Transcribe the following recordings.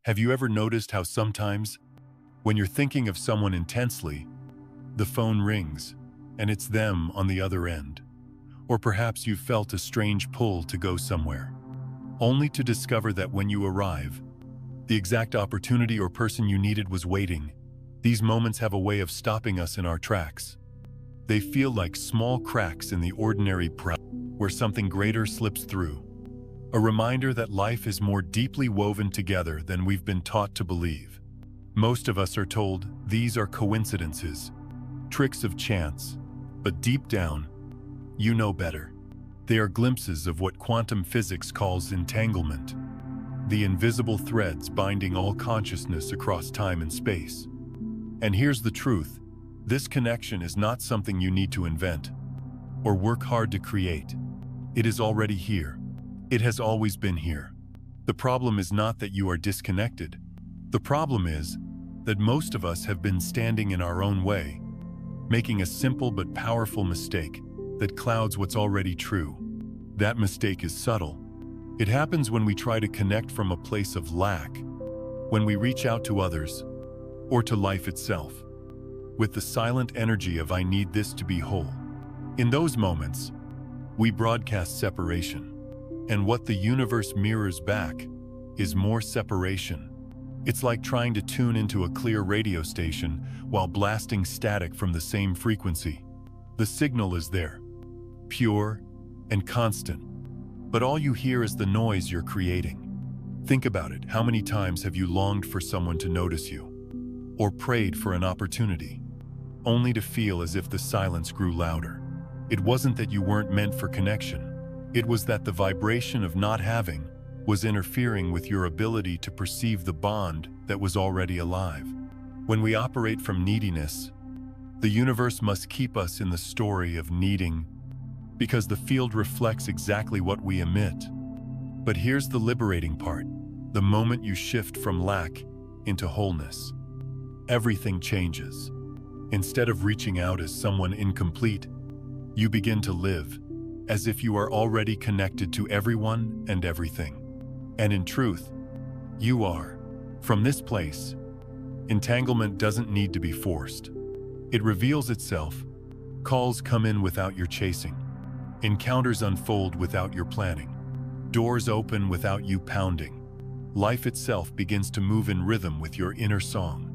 Have you ever noticed how sometimes, when you're thinking of someone intensely, the phone rings, and it's them on the other end? Or perhaps you've felt a strange pull to go somewhere, only to discover that when you arrive, the exact opportunity or person you needed was waiting. These moments have a way of stopping us in our tracks. They feel like small cracks in the ordinary where something greater slips through. A reminder that life is more deeply woven together than we've been taught to believe. Most of us are told these are coincidences, tricks of chance, but deep down, you know better. They are glimpses of what quantum physics calls entanglement, the invisible threads binding all consciousness across time and space. And here's the truth: this connection is not something you need to invent or work hard to create. It is already here. It has always been here. The problem is not that you are disconnected. The problem is that most of us have been standing in our own way, making a simple but powerful mistake that clouds what's already true. That mistake is subtle. It happens when we try to connect from a place of lack, when we reach out to others, or to life itself, with the silent energy of "I need this to be whole." In those moments, we broadcast separation, and what the universe mirrors back is more separation. It's like trying to tune into a clear radio station while blasting static from the same frequency. The signal is there, pure and constant, but all you hear is the noise you're creating. Think about it. How many times have you longed for someone to notice you, or prayed for an opportunity, only to feel as if the silence grew louder? It wasn't that you weren't meant for connection. It was that the vibration of not having was interfering with your ability to perceive the bond that was already alive. When we operate from neediness, the universe must keep us in the story of needing, because the field reflects exactly what we emit. But here's the liberating part: the moment you shift from lack into wholeness, everything changes. Instead of reaching out as someone incomplete, you begin to live as if you are already connected to everyone and everything. And in truth, you are. From this place, entanglement doesn't need to be forced. It reveals itself. Calls come in without your chasing. Encounters unfold without your planning. Doors open without you pounding. Life itself begins to move in rhythm with your inner song.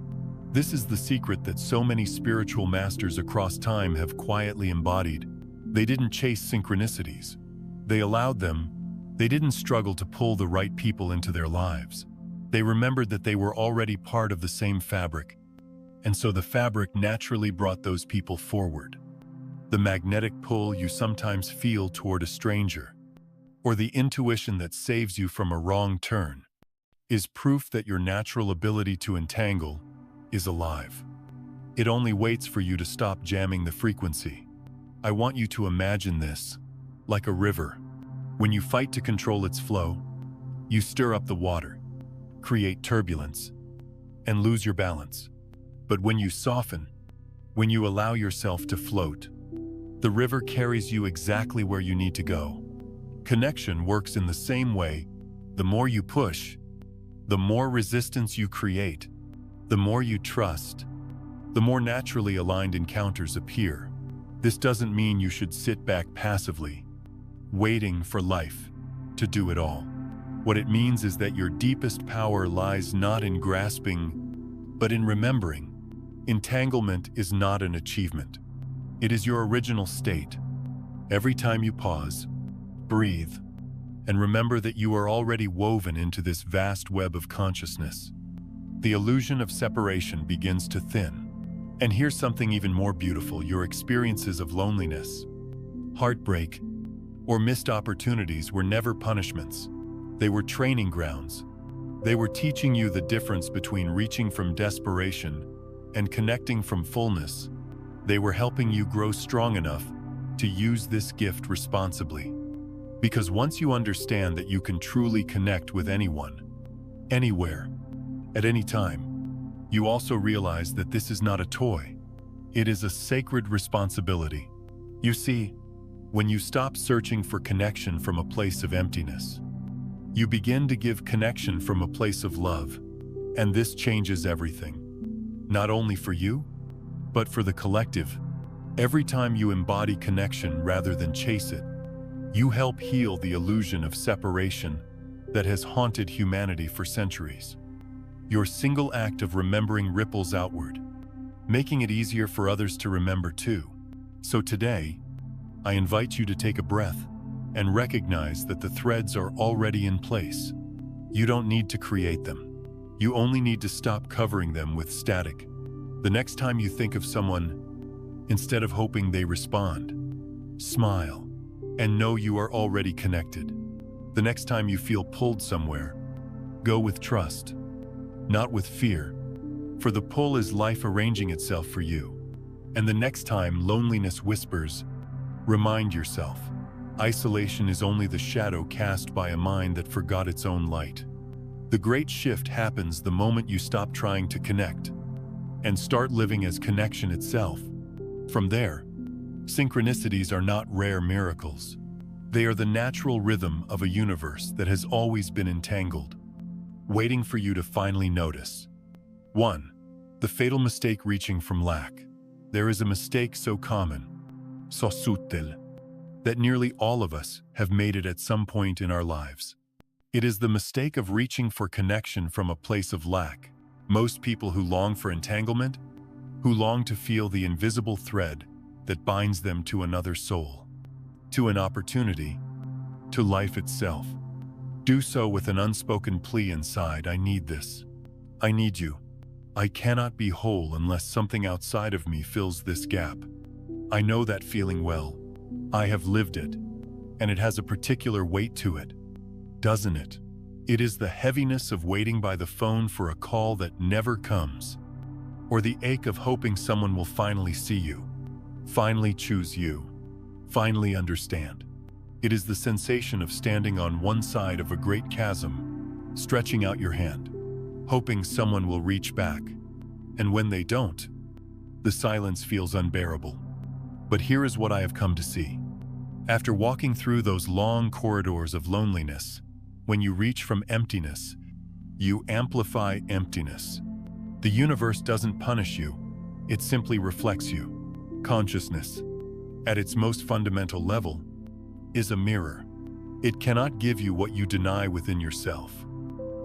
This is the secret that so many spiritual masters across time have quietly embodied. They didn't chase synchronicities. They allowed them. They didn't struggle to pull the right people into their lives. They remembered that they were already part of the same fabric, and so the fabric naturally brought those people forward. The magnetic pull you sometimes feel toward a stranger, or the intuition that saves you from a wrong turn, is proof that your natural ability to entangle is alive. It only waits for you to stop jamming the frequency. I want you to imagine this like a river. When you fight to control its flow, you stir up the water, create turbulence, and lose your balance. But when you soften, when you allow yourself to float, the river carries you exactly where you need to go. Connection works in the same way. The more you push, the more resistance you create. The more you trust, the more naturally aligned encounters appear. This doesn't mean you should sit back passively, waiting for life to do it all. What it means is that your deepest power lies not in grasping, but in remembering. Entanglement is not an achievement. It is your original state. Every time you pause, breathe, and remember that you are already woven into this vast web of consciousness, the illusion of separation begins to thin. And here's something even more beautiful: your experiences of loneliness, heartbreak, or missed opportunities were never punishments. They were training grounds. They were teaching you the difference between reaching from desperation and connecting from fullness. They were helping you grow strong enough to use this gift responsibly. Because once you understand that you can truly connect with anyone, anywhere, at any time, you also realize that this is not a toy. It is a sacred responsibility. You see, when you stop searching for connection from a place of emptiness, you begin to give connection from a place of love. And this changes everything. Not only for you, but for the collective. Every time you embody connection rather than chase it, you help heal the illusion of separation that has haunted humanity for centuries. Your single act of remembering ripples outward, making it easier for others to remember too. So today, I invite you to take a breath and recognize that the threads are already in place. You don't need to create them. You only need to stop covering them with static. The next time you think of someone, instead of hoping they respond, smile and know you are already connected. The next time you feel pulled somewhere, go with trust, not with fear, for the pull is life arranging itself for you. And the next time loneliness whispers, remind yourself, isolation is only the shadow cast by a mind that forgot its own light. The great shift happens the moment you stop trying to connect and start living as connection itself. From there, synchronicities are not rare miracles. They are the natural rhythm of a universe that has always been entangled, waiting for you to finally notice. 1. The fatal mistake reaching from lack. There is a mistake so common, so subtle, that nearly all of us have made it at some point in our lives. It is the mistake of reaching for connection from a place of lack. Most people who long for entanglement, who long to feel the invisible thread that binds them to another soul, to an opportunity, to life itself, do so with an unspoken plea inside, I need this. I need you. I cannot be whole unless something outside of me fills this gap. I know that feeling well. I have lived it, and it has a particular weight to it, doesn't it? It is the heaviness of waiting by the phone for a call that never comes, or the ache of hoping someone will finally see you, finally choose you, finally understand. It is the sensation of standing on one side of a great chasm, stretching out your hand, hoping someone will reach back, and when they don't, the silence feels unbearable. But here is what I have come to see. After walking through those long corridors of loneliness, when you reach from emptiness, you amplify emptiness. The universe doesn't punish you, it simply reflects you. Consciousness, at its most fundamental level, is a mirror. It cannot give you what you deny within yourself.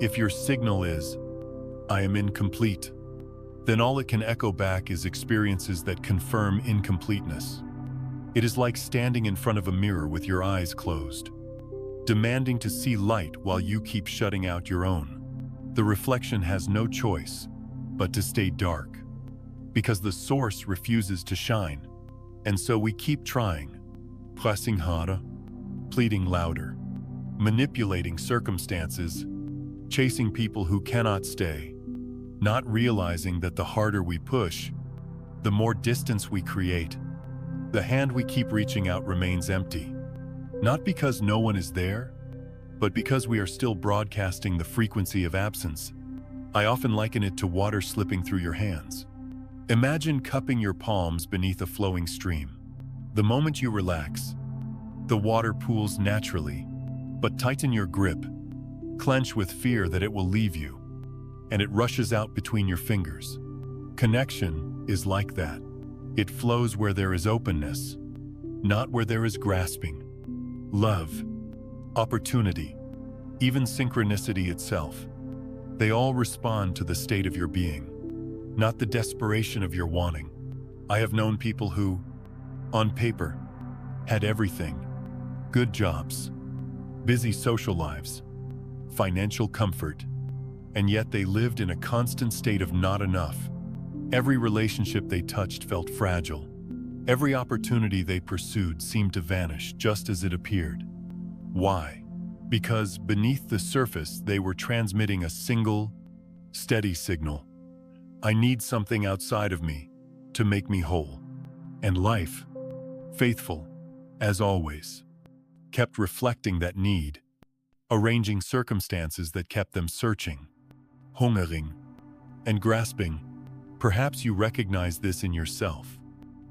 If your signal is, I am incomplete, then all it can echo back is experiences that confirm incompleteness. It is like standing in front of a mirror with your eyes closed, demanding to see light while you keep shutting out your own. The reflection has no choice but to stay dark, because the source refuses to shine. And so we keep trying, pressing harder, pleading louder, manipulating circumstances, chasing people who cannot stay, not realizing that the harder we push, the more distance we create. The hand we keep reaching out remains empty, not because no one is there, but because we are still broadcasting the frequency of absence. I often liken it to water slipping through your hands. Imagine cupping your palms beneath a flowing stream. The moment you relax, the water pools naturally, but tighten your grip, clench with fear that it will leave you, and it rushes out between your fingers. Connection is like that. It flows where there is openness, not where there is grasping. Love, opportunity, even synchronicity itself, they all respond to the state of your being, not the desperation of your wanting. I have known people who, on paper, had everything: good jobs, busy social lives, financial comfort, and yet they lived in a constant state of not enough. Every relationship they touched felt fragile. Every opportunity they pursued seemed to vanish just as it appeared. Why? Because beneath the surface they were transmitting a single, steady signal. I need something outside of me to make me whole. And life, faithful, as always, kept reflecting that need, arranging circumstances that kept them searching, hungering, and grasping. Perhaps you recognize this in yourself.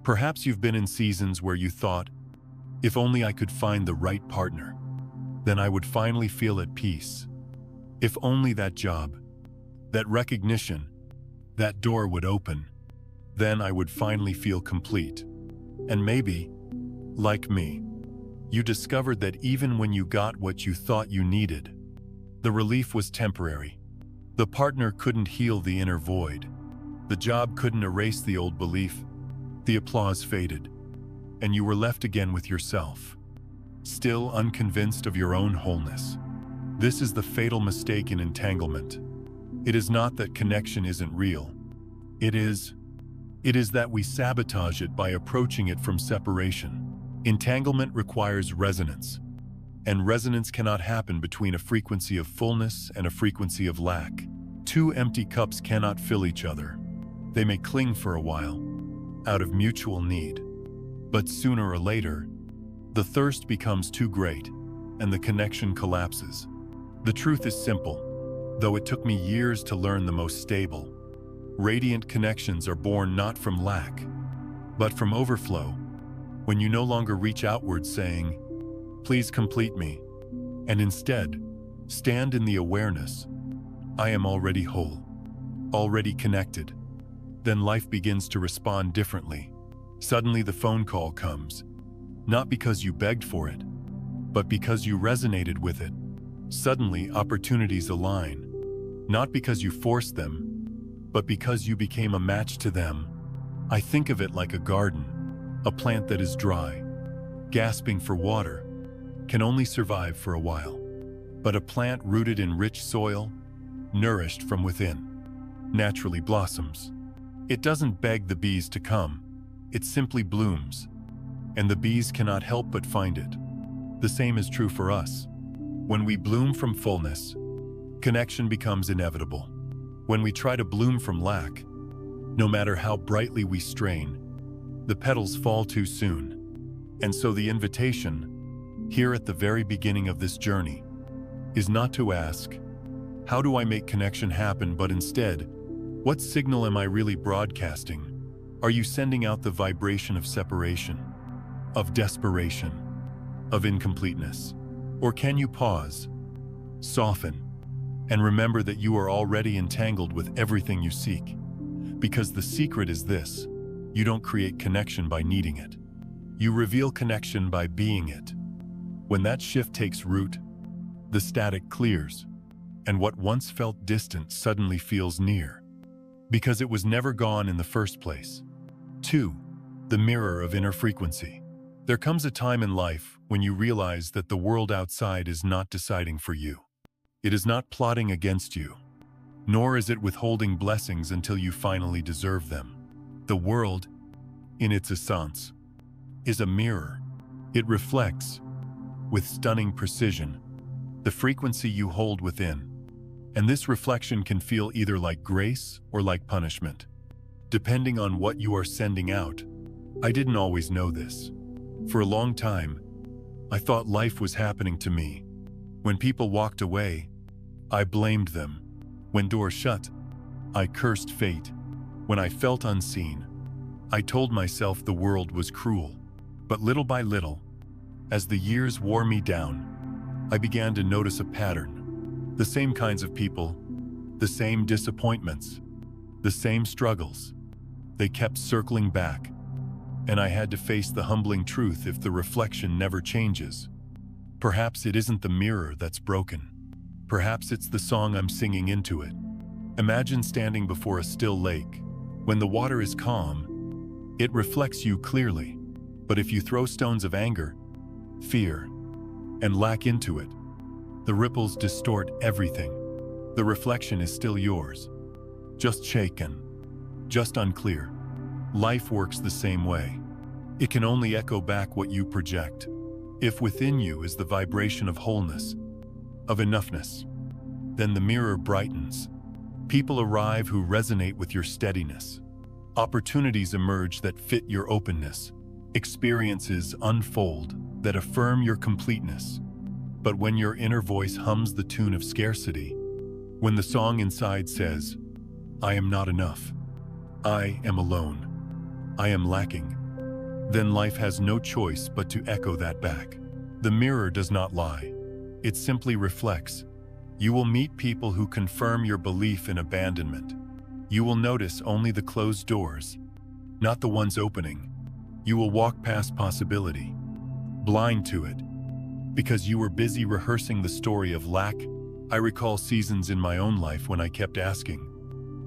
Perhaps you've been in seasons where you thought, if only I could find the right partner, then I would finally feel at peace. If only that job, that recognition, that door would open. Then I would finally feel complete. And maybe, like me, you discovered that even when you got what you thought you needed, the relief was temporary. The partner couldn't heal the inner void. The job couldn't erase the old belief. The applause faded, and you were left again with yourself, still unconvinced of your own wholeness. This is the fatal mistake in entanglement. It is not that connection isn't real. It is that we sabotage it by approaching it from separation. Entanglement requires resonance, and resonance cannot happen between a frequency of fullness and a frequency of lack. Two empty cups cannot fill each other. They may cling for a while, out of mutual need, but sooner or later, the thirst becomes too great, and the connection collapses. The truth is simple, though it took me years to learn. The most stable, radiant connections are born not from lack, but from overflow. When you no longer reach outward saying, "Please complete me," and instead stand in the awareness, "I am already whole, already connected," then life begins to respond differently. Suddenly the phone call comes, not because you begged for it, but because you resonated with it. Suddenly opportunities align, not because you forced them, but because you became a match to them. I think of it like a garden. A plant that is dry, gasping for water, can only survive for a while. But a plant rooted in rich soil, nourished from within, naturally blossoms. It doesn't beg the bees to come, it simply blooms, and the bees cannot help but find it. The same is true for us. When we bloom from fullness, connection becomes inevitable. When we try to bloom from lack, no matter how brightly we strain, the petals fall too soon. And so the invitation, here at the very beginning of this journey, is not to ask, "How do I make connection happen?" but instead, "What signal am I really broadcasting?" Are you sending out the vibration of separation, of desperation, of incompleteness? Or can you pause, soften, and remember that you are already entangled with everything you seek? Because the secret is this: you don't create connection by needing it. You reveal connection by being it. When that shift takes root, the static clears, and what once felt distant suddenly feels near, because it was never gone in the first place. 2. The mirror of inner frequency. There comes a time in life when you realize that the world outside is not deciding for you. It is not plotting against you, nor is it withholding blessings until you finally deserve them. The world, in its essence, is a mirror. It reflects, with stunning precision, the frequency you hold within. And this reflection can feel either like grace or like punishment, depending on what you are sending out. I didn't always know this. For a long time, I thought life was happening to me. When people walked away, I blamed them. When doors shut, I cursed fate. When I felt unseen, I told myself the world was cruel. But little by little, as the years wore me down, I began to notice a pattern. The same kinds of people, the same disappointments, the same struggles. They kept circling back, and I had to face the humbling truth: if the reflection never changes, perhaps it isn't the mirror that's broken. Perhaps it's the song I'm singing into it. Imagine standing before a still lake. When the water is calm, it reflects you clearly. But if you throw stones of anger, fear, and lack into it, the ripples distort everything. The reflection is still yours, just shaken, just unclear. Life works the same way. It can only echo back what you project. If within you is the vibration of wholeness, of enoughness, then the mirror brightens. People arrive who resonate with your steadiness. Opportunities emerge that fit your openness. Experiences unfold that affirm your completeness. But when your inner voice hums the tune of scarcity, when the song inside says, "I am not enough, I am alone, I am lacking," then life has no choice but to echo that back. The mirror does not lie. It simply reflects. You will meet people who confirm your belief in abandonment. You will notice only the closed doors, not the ones opening. You will walk past possibility, blind to it, because you were busy rehearsing the story of lack. I recall seasons in my own life when I kept asking,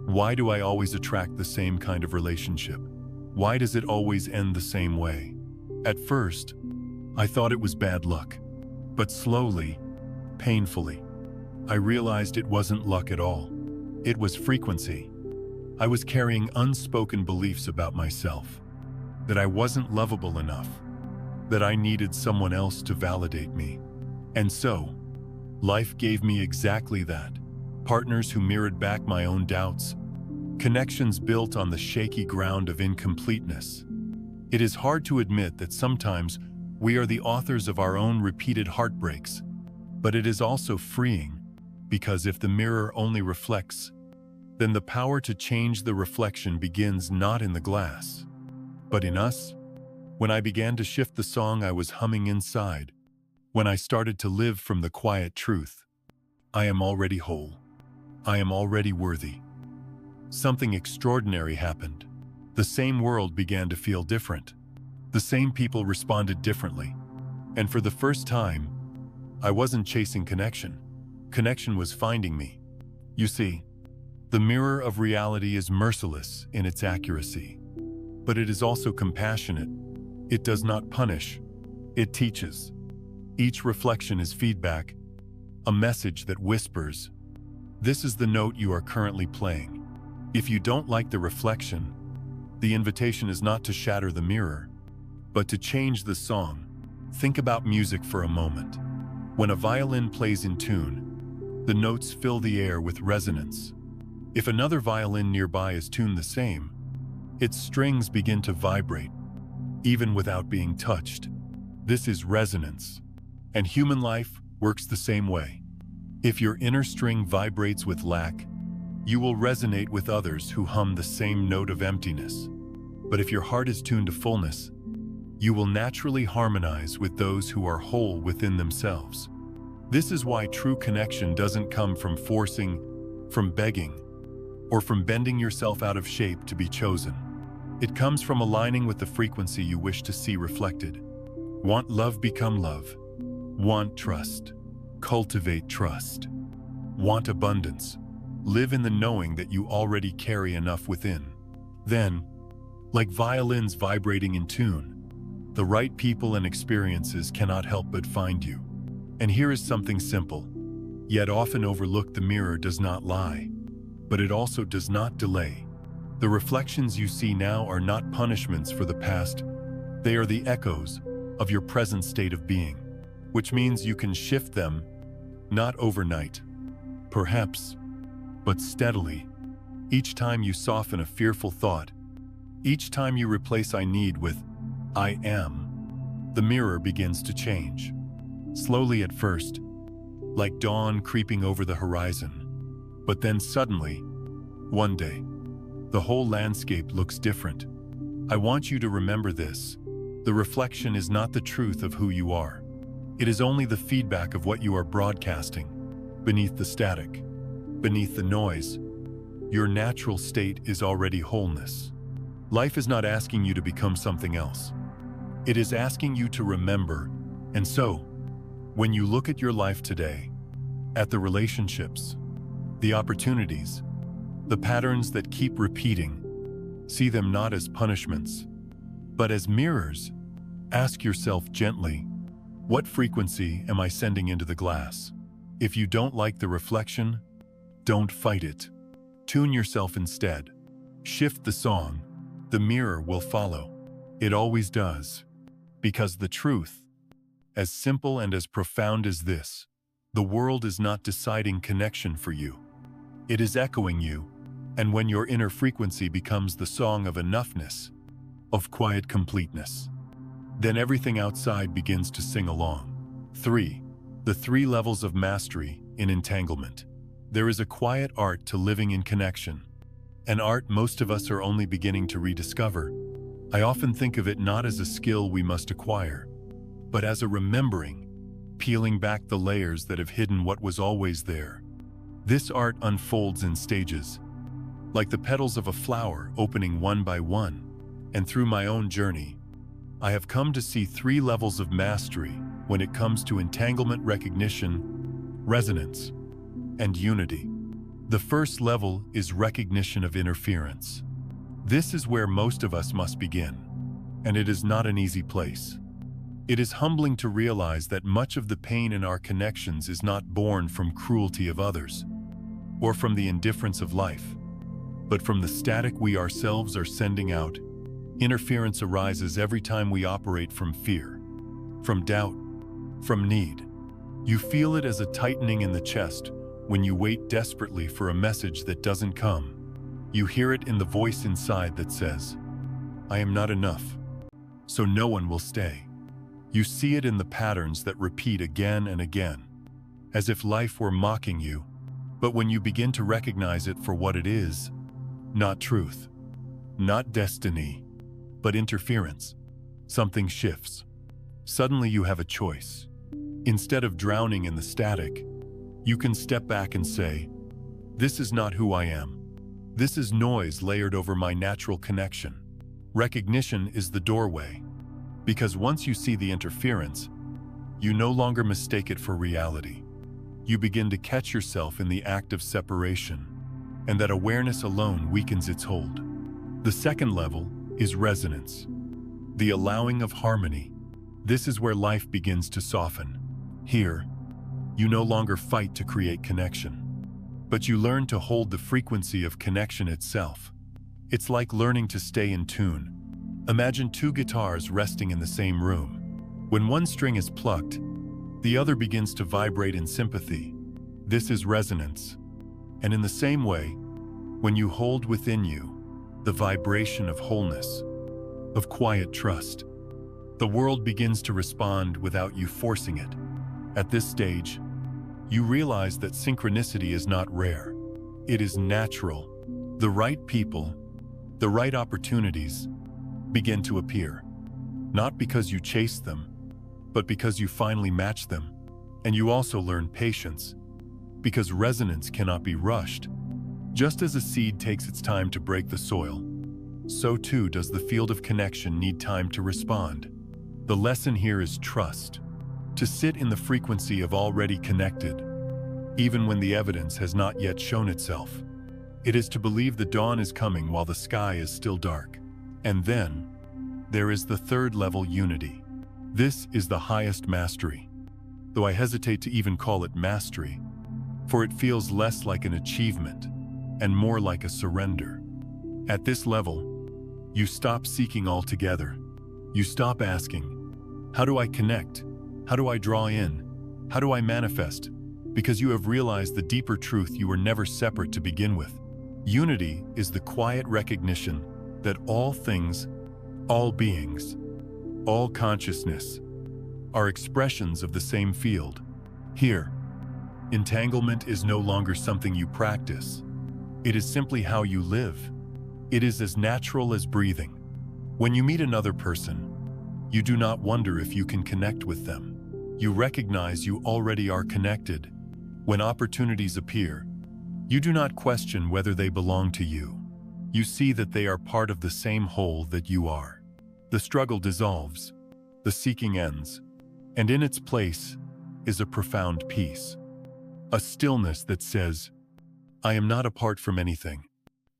why do I always attract the same kind of relationship? Why does it always end the same way? At first, I thought it was bad luck, but slowly, painfully, I realized it wasn't luck at all. It was frequency. I was carrying unspoken beliefs about myself, that I wasn't lovable enough, that I needed someone else to validate me. And so, life gave me exactly that. Partners who mirrored back my own doubts, connections built on the shaky ground of incompleteness. It is hard to admit that sometimes we are the authors of our own repeated heartbreaks, but it is also freeing, because if the mirror only reflects, then the power to change the reflection begins not in the glass, but in us. When I began to shift the song I was humming inside, when I started to live from the quiet truth, I am already whole. I am already worthy. Something extraordinary happened. The same world began to feel different. The same people responded differently. And for the first time, I wasn't chasing connection. Connection was finding me. You see, the mirror of reality is merciless in its accuracy, but it is also compassionate. It does not punish, it teaches. Each reflection is feedback, a message that whispers, "This is the note you are currently playing." If you don't like the reflection, the invitation is not to shatter the mirror, but to change the song. Think about music for a moment. When a violin plays in tune, the notes fill the air with resonance. If another violin nearby is tuned the same, its strings begin to vibrate, even without being touched. This is resonance, and human life works the same way. If your inner string vibrates with lack, you will resonate with others who hum the same note of emptiness. But if your heart is tuned to fullness, you will naturally harmonize with those who are whole within themselves. This is why true connection doesn't come from forcing, from begging, or from bending yourself out of shape to be chosen. It comes from aligning with the frequency you wish to see reflected. Want love, become love. Want trust, cultivate trust. Want abundance, live in the knowing that you already carry enough within. Then, like violins vibrating in tune, the right people and experiences cannot help but find you. And here is something simple, yet often overlooked: the mirror does not lie, but it also does not delay. The reflections you see now are not punishments for the past, they are the echoes of your present state of being, which means you can shift them, not overnight, perhaps, but steadily. Each time you soften a fearful thought, each time you replace "I need" with "I am," the mirror begins to change. Slowly at first, like dawn creeping over the horizon. But then suddenly, one day, the whole landscape looks different. I want you to remember this. The reflection is not the truth of who you are. It is only the feedback of what you are broadcasting. Beneath the static, beneath the noise, your natural state is already wholeness. Life is not asking you to become something else. It is asking you to remember. And so, when you look at your life today, at the relationships, the opportunities, the patterns that keep repeating, see them not as punishments, but as mirrors. Ask yourself gently, what frequency am I sending into the glass? If you don't like the reflection, don't fight it. Tune yourself instead. Shift the song. The mirror will follow. It always does. Because the truth, as simple and as profound as this, the world is not deciding connection for you. It is echoing you, and when your inner frequency becomes the song of enoughness, of quiet completeness, then everything outside begins to sing along. 3. The 3 levels of mastery in entanglement. There is a quiet art to living in connection, an art most of us are only beginning to rediscover. I often think of it not as a skill we must acquire, but as a remembering, peeling back the layers that have hidden what was always there. This art unfolds in stages, like the petals of a flower opening one by one, and through my own journey, I have come to see three levels of mastery when it comes to entanglement recognition, resonance, and unity. The first level is recognition of interference. This is where most of us must begin, and it is not an easy place. It is humbling to realize that much of the pain in our connections is not born from cruelty of others, or from the indifference of life, but from the static we ourselves are sending out. Interference arises every time we operate from fear, from doubt, from need. You feel it as a tightening in the chest when you wait desperately for a message that doesn't come. You hear it in the voice inside that says, "I am not enough, so no one will stay." You see it in the patterns that repeat again and again, as if life were mocking you. But when you begin to recognize it for what it is, not truth, not destiny, but interference, something shifts. Suddenly you have a choice. Instead of drowning in the static, you can step back and say, "This is not who I am. This is noise layered over my natural connection." Recognition is the doorway, because once you see the interference, you no longer mistake it for reality. You begin to catch yourself in the act of separation, and that awareness alone weakens its hold. The second level is resonance, the allowing of harmony. This is where life begins to soften. Here, you no longer fight to create connection, but you learn to hold the frequency of connection itself. It's like learning to stay in tune. Imagine two guitars resting in the same room. When one string is plucked, the other begins to vibrate in sympathy. This is resonance. And in the same way, when you hold within you the vibration of wholeness, of quiet trust, the world begins to respond without you forcing it. At this stage, you realize that synchronicity is not rare. It is natural. The right people, the right opportunities begin to appear. Not because you chase them, but because you finally match them. And you also learn patience, because resonance cannot be rushed. Just as a seed takes its time to break the soil, so too does the field of connection need time to respond. The lesson here is trust, to sit in the frequency of already connected, even when the evidence has not yet shown itself. It is to believe the dawn is coming while the sky is still dark. And then, there is the third level, unity. This is the highest mastery, though I hesitate to even call it mastery, for it feels less like an achievement and more like a surrender. At this level, you stop seeking altogether. You stop asking, "How do I connect? How do I draw in? How do I manifest?" Because you have realized the deeper truth: you were never separate to begin with. Unity is the quiet recognition that all things, all beings, all consciousness are expressions of the same field. Here, entanglement is no longer something you practice. It is simply how you live. It is as natural as breathing. When you meet another person, you do not wonder if you can connect with them. You recognize you already are connected. When opportunities appear, you do not question whether they belong to you. You see that they are part of the same whole that you are. The struggle dissolves, the seeking ends, and in its place is a profound peace. A stillness that says, "I am not apart from anything.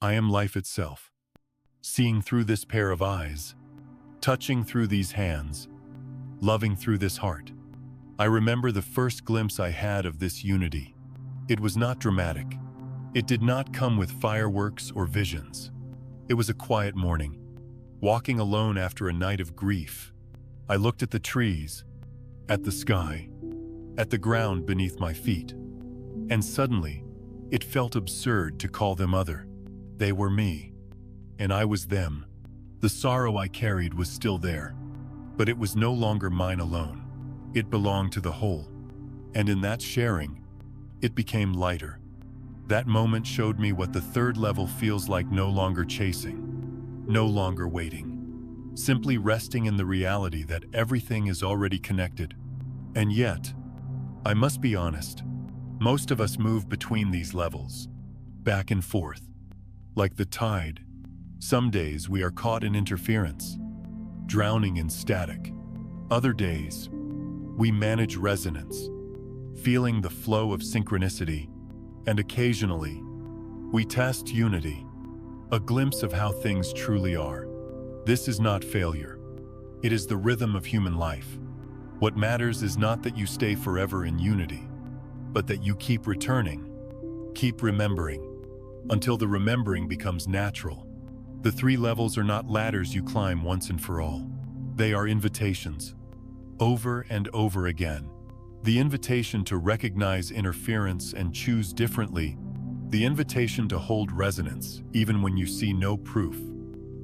I am life itself." Seeing through this pair of eyes, touching through these hands, loving through this heart. I remember the first glimpse I had of this unity. It was not dramatic. It did not come with fireworks or visions. It was a quiet morning, walking alone after a night of grief. I looked at the trees, at the sky, at the ground beneath my feet, and suddenly, it felt absurd to call them other. They were me, and I was them. The sorrow I carried was still there, but it was no longer mine alone. It belonged to the whole, and in that sharing, it became lighter. That moment showed me what the third level feels like: no longer chasing, no longer waiting, simply resting in the reality that everything is already connected. And yet, I must be honest, Most of us move between these levels, back and forth, like the tide. Some days we are caught in interference, drowning in static. Other days, we manage resonance, feeling the flow of synchronicity, and occasionally, we test unity, a glimpse of how things truly are. This is not failure. It is the rhythm of human life. What matters is not that you stay forever in unity, but that you keep returning, keep remembering, until the remembering becomes natural. The three levels are not ladders you climb once and for all. They are invitations, over and over again. The invitation to recognize interference and choose differently. The invitation to hold resonance, even when you see no proof.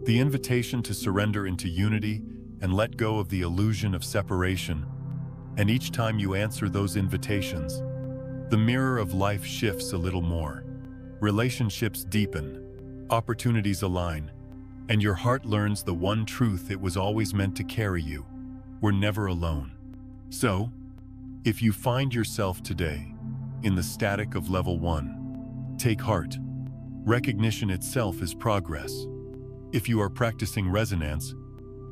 The invitation to surrender into unity and let go of the illusion of separation. And each time you answer those invitations, the mirror of life shifts a little more. Relationships deepen, opportunities align, and your heart learns the one truth it was always meant to carry you. We're never alone. So, if you find yourself today in the static of level 1, take heart. Recognition itself is progress. If you are practicing resonance,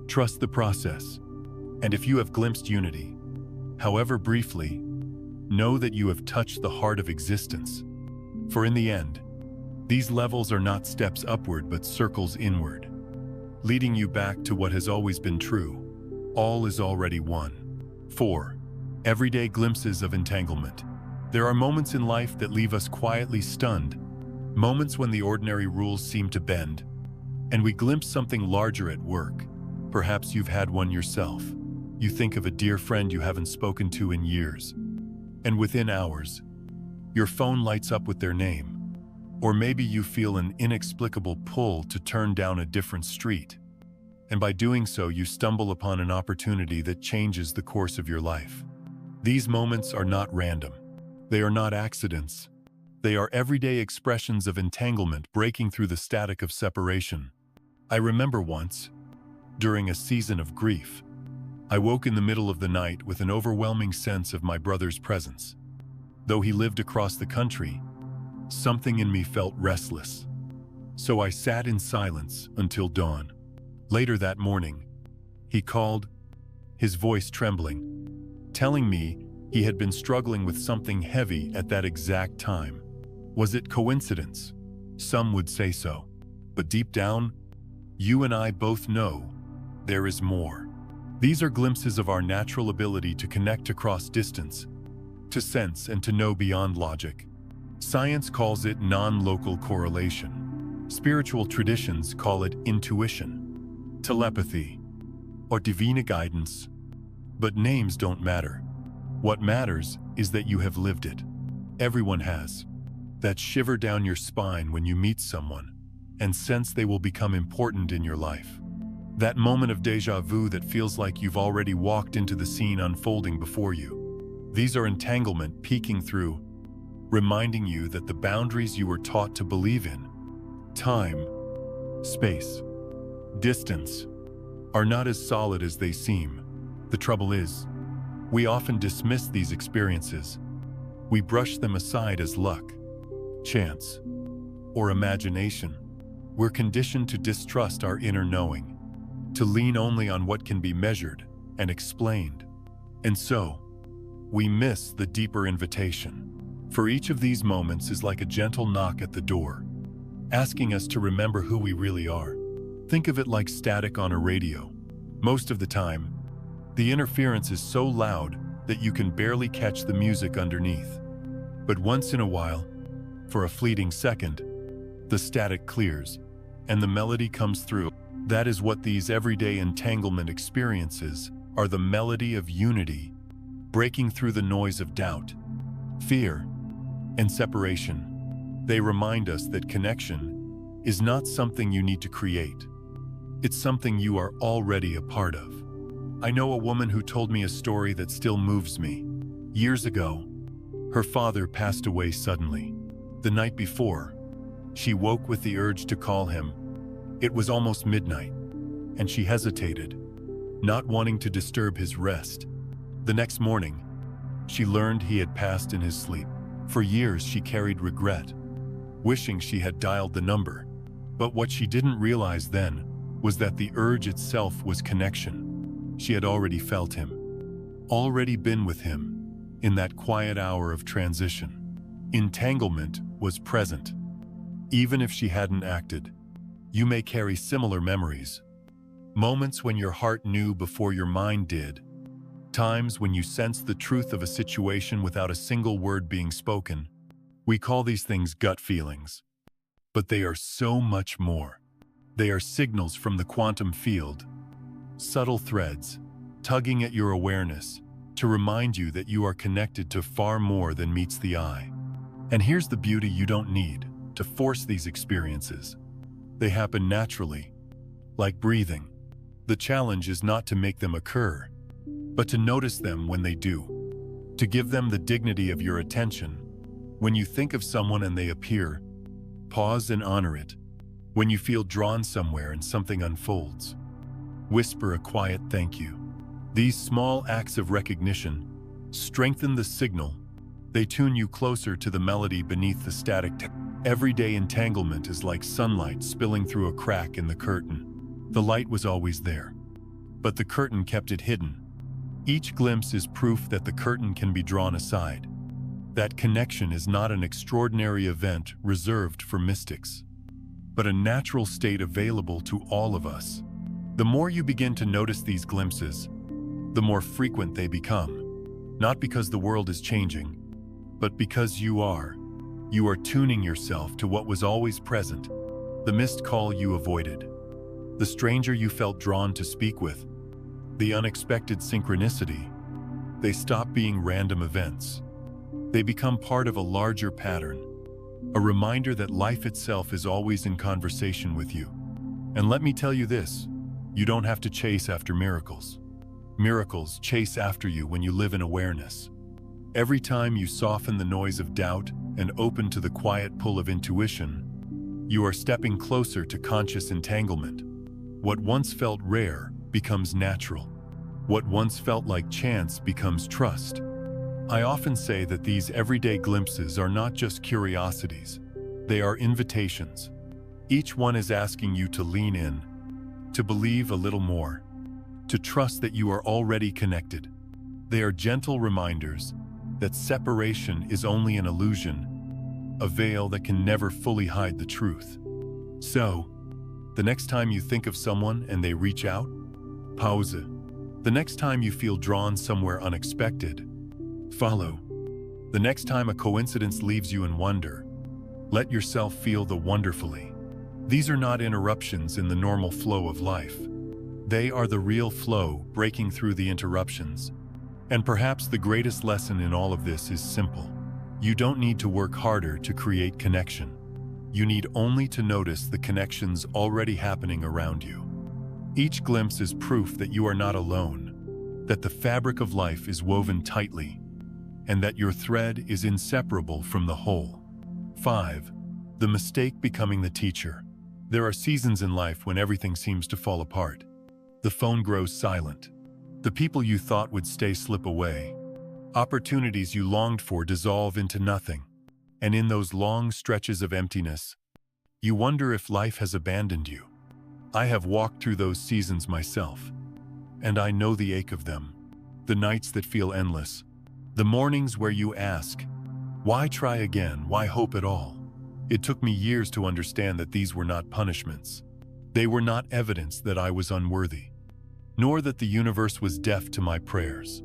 trust the process. And if you have glimpsed unity, however briefly, know that you have touched the heart of existence. For in the end, these levels are not steps upward but circles inward, leading you back to what has always been true. All is already one. 4. Everyday glimpses of entanglement. There are moments in life that leave us quietly stunned, moments when the ordinary rules seem to bend, and we glimpse something larger at work. Perhaps you've had one yourself. You think of a dear friend you haven't spoken to in years, and within hours, your phone lights up with their name. Or maybe you feel an inexplicable pull to turn down a different street, and by doing so you stumble upon an opportunity that changes the course of your life. These moments are not random. They are not accidents. They are everyday expressions of entanglement breaking through the static of separation. I remember once, during a season of grief, I woke in the middle of the night with an overwhelming sense of my brother's presence. Though he lived across the country, something in me felt restless. So I sat in silence until dawn. Later that morning, he called, his voice trembling, telling me he had been struggling with something heavy at that exact time. Was it coincidence? Some would say so. But deep down, you and I both know there is more. These are glimpses of our natural ability to connect across distance, to sense and to know beyond logic. Science calls it non-local correlation. Spiritual traditions call it intuition, telepathy, or divine guidance. But names don't matter. What matters is that you have lived it. Everyone has. That shiver down your spine when you meet someone and sense they will become important in your life. That moment of déjà vu that feels like you've already walked into the scene unfolding before you. These are entanglement peeking through, reminding you that the boundaries you were taught to believe in, time, space, distance, are not as solid as they seem. The trouble is, we often dismiss these experiences. We brush them aside as luck, chance, or imagination. We're conditioned to distrust our inner knowing, to lean only on what can be measured and explained. And so, we miss the deeper invitation. For each of these moments is like a gentle knock at the door, asking us to remember who we really are. Think of it like static on a radio. Most of the time, the interference is so loud that you can barely catch the music underneath. But once in a while, for a fleeting second, the static clears, and the melody comes through. That is what these everyday entanglement experiences are, the melody of unity, breaking through the noise of doubt, fear, and separation. They remind us that connection is not something you need to create. It's something you are already a part of. I know a woman who told me a story that still moves me. Years ago, her father passed away suddenly. The night before, she woke with the urge to call him. It was almost midnight, and she hesitated, not wanting to disturb his rest. The next morning, she learned he had passed in his sleep. For years she carried regret, wishing she had dialed the number. But what she didn't realize then was that the urge itself was connection. She had already felt him, already been with him, in that quiet hour of transition. Entanglement was present. Even if she hadn't acted, you may carry similar memories. Moments when your heart knew before your mind did. Times when you sensed the truth of a situation without a single word being spoken. We call these things gut feelings. But they are so much more. They are signals from the quantum field, subtle threads, tugging at your awareness to remind you that you are connected to far more than meets the eye. And here's the beauty: you don't need to force these experiences. They happen naturally, like breathing. The challenge is not to make them occur, but to notice them when they do, to give them the dignity of your attention. When you think of someone and they appear, pause and honor it. When you feel drawn somewhere and something unfolds, whisper a quiet thank you. These small acts of recognition strengthen the signal. They tune you closer to the melody beneath the static. Everyday entanglement is like sunlight spilling through a crack in the curtain. The light was always there, but the curtain kept it hidden. Each glimpse is proof that the curtain can be drawn aside. That connection is not an extraordinary event reserved for mystics, but a natural state available to all of us. The more you begin to notice these glimpses, the more frequent they become. Not because the world is changing, but because you are. You are tuning yourself to what was always present, the missed call you avoided, the stranger you felt drawn to speak with, the unexpected synchronicity. They stop being random events. They become part of a larger pattern, a reminder that life itself is always in conversation with you. And let me tell you this, you don't have to chase after miracles. Miracles chase after you when you live in awareness. Every time you soften the noise of doubt and open to the quiet pull of intuition, you are stepping closer to conscious entanglement. What once felt rare becomes natural. What once felt like chance becomes trust. I often say that these everyday glimpses are not just curiosities, they are invitations. Each one is asking you to lean in, to believe a little more, to trust that you are already connected. They are gentle reminders that separation is only an illusion, a veil that can never fully hide the truth. So, the next time you think of someone and they reach out, pause it. The next time you feel drawn somewhere unexpected, follow. The next time a coincidence leaves you in wonder, let yourself feel the wonderfully. These are not interruptions in the normal flow of life. They are the real flow breaking through the interruptions. And perhaps the greatest lesson in all of this is simple. You don't need to work harder to create connection. You need only to notice the connections already happening around you. Each glimpse is proof that you are not alone, that the fabric of life is woven tightly, and that your thread is inseparable from the whole. 5. The mistake becoming the teacher. There are seasons in life when everything seems to fall apart. The phone grows silent. The people you thought would stay slip away. Opportunities you longed for dissolve into nothing. And in those long stretches of emptiness, you wonder if life has abandoned you. I have walked through those seasons myself, and I know the ache of them. The nights that feel endless. The mornings where you ask, why try again? Why hope at all? It took me years to understand that these were not punishments. They were not evidence that I was unworthy, nor that the universe was deaf to my prayers.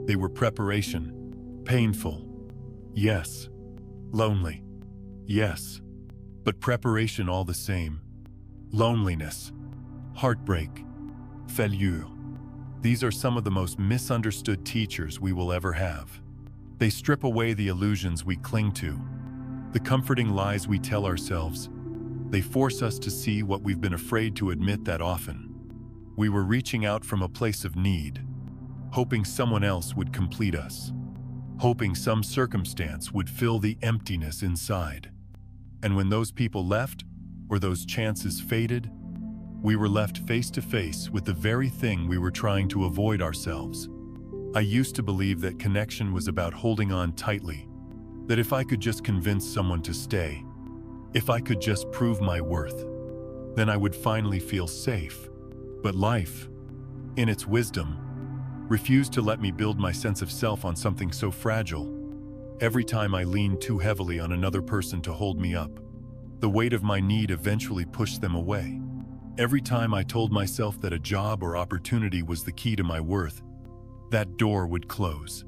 They were preparation. Painful. Yes. Lonely. Yes. But preparation all the same. Loneliness. Heartbreak. Failure. These are some of the most misunderstood teachers we will ever have. They strip away the illusions we cling to, the comforting lies we tell ourselves. They force us to see what we've been afraid to admit that often. We were reaching out from a place of need, hoping someone else would complete us, hoping some circumstance would fill the emptiness inside. And when those people left, or those chances faded, we were left face to face with the very thing we were trying to avoid ourselves. I used to believe that connection was about holding on tightly, That if I could just convince someone to stay, if I could just prove my worth, then I would finally feel safe. But life, in its wisdom, refused to let me build my sense of self on something so fragile. Every time I leaned too heavily on another person to hold me up, the weight of my need eventually pushed them away. Every time I told myself that a job or opportunity was the key to my worth, that door would close.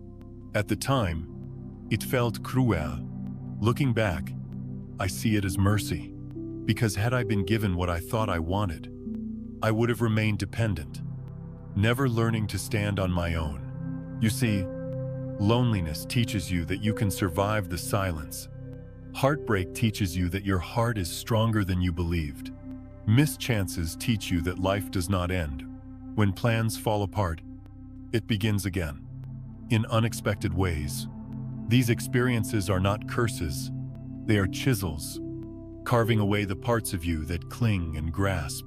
At the time, it felt cruel. Looking back, I see it as mercy, because had I been given what I thought I wanted, I would have remained dependent, never learning to stand on my own. You see, loneliness teaches you that you can survive the silence. Heartbreak teaches you that your heart is stronger than you believed. Missed chances teach you that life does not end. When plans fall apart, it begins again, in unexpected ways. These experiences are not curses, they are chisels, carving away the parts of you that cling and grasp,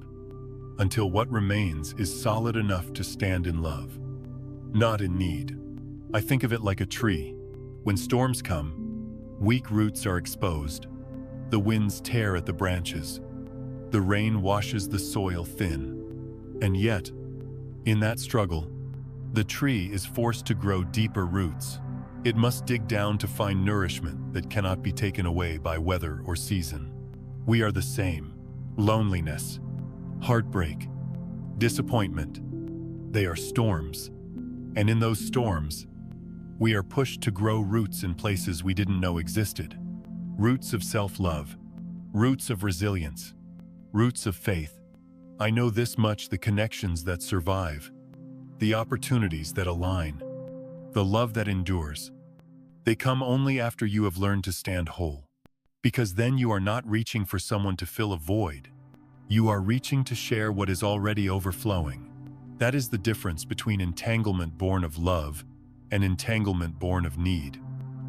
until what remains is solid enough to stand in love, not in need. I think of it like a tree. When storms come, weak roots are exposed. The winds tear at the branches. The rain washes the soil thin. And yet, in that struggle, the tree is forced to grow deeper roots. It must dig down to find nourishment that cannot be taken away by weather or season. We are the same. Loneliness, heartbreak, disappointment. They are storms. And in those storms, we are pushed to grow roots in places we didn't know existed. Roots of self-love, roots of resilience, roots of faith. I know this much: the connections that survive, the opportunities that align, the love that endures, they come only after you have learned to stand whole. Because then you are not reaching for someone to fill a void. You are reaching to share what is already overflowing. That is the difference between entanglement born of love and entanglement born of need.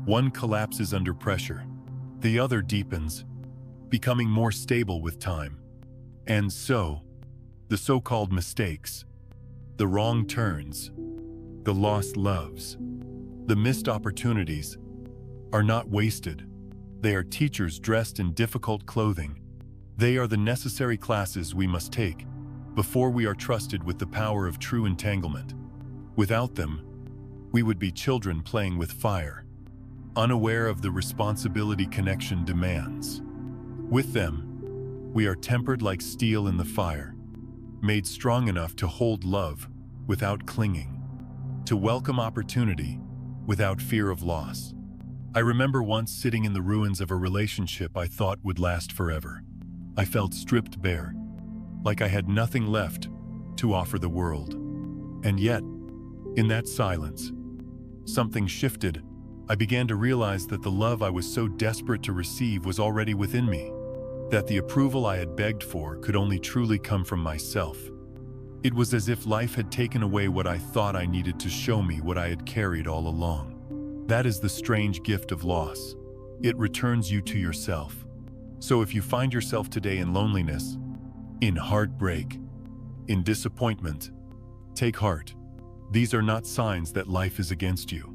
One collapses under pressure. The other deepens, becoming more stable with time. And so, the so-called mistakes, the wrong turns, the lost loves, the missed opportunities are not wasted. They are teachers dressed in difficult clothing. They are the necessary classes we must take before we are trusted with the power of true entanglement. Without them, we would be children playing with fire, unaware of the responsibility connection demands. With them, we are tempered like steel in the fire, made strong enough to hold love without clinging, to welcome opportunity without fear of loss. I remember once sitting in the ruins of a relationship I thought would last forever. I felt stripped bare, like I had nothing left to offer the world. And yet, in that silence, something shifted. I began to realize that the love I was so desperate to receive was already within me, that the approval I had begged for could only truly come from myself. It was as if life had taken away what I thought I needed to show me what I had carried all along. That is the strange gift of loss. It returns you to yourself. So if you find yourself today in loneliness, in heartbreak, in disappointment, take heart. These are not signs that life is against you.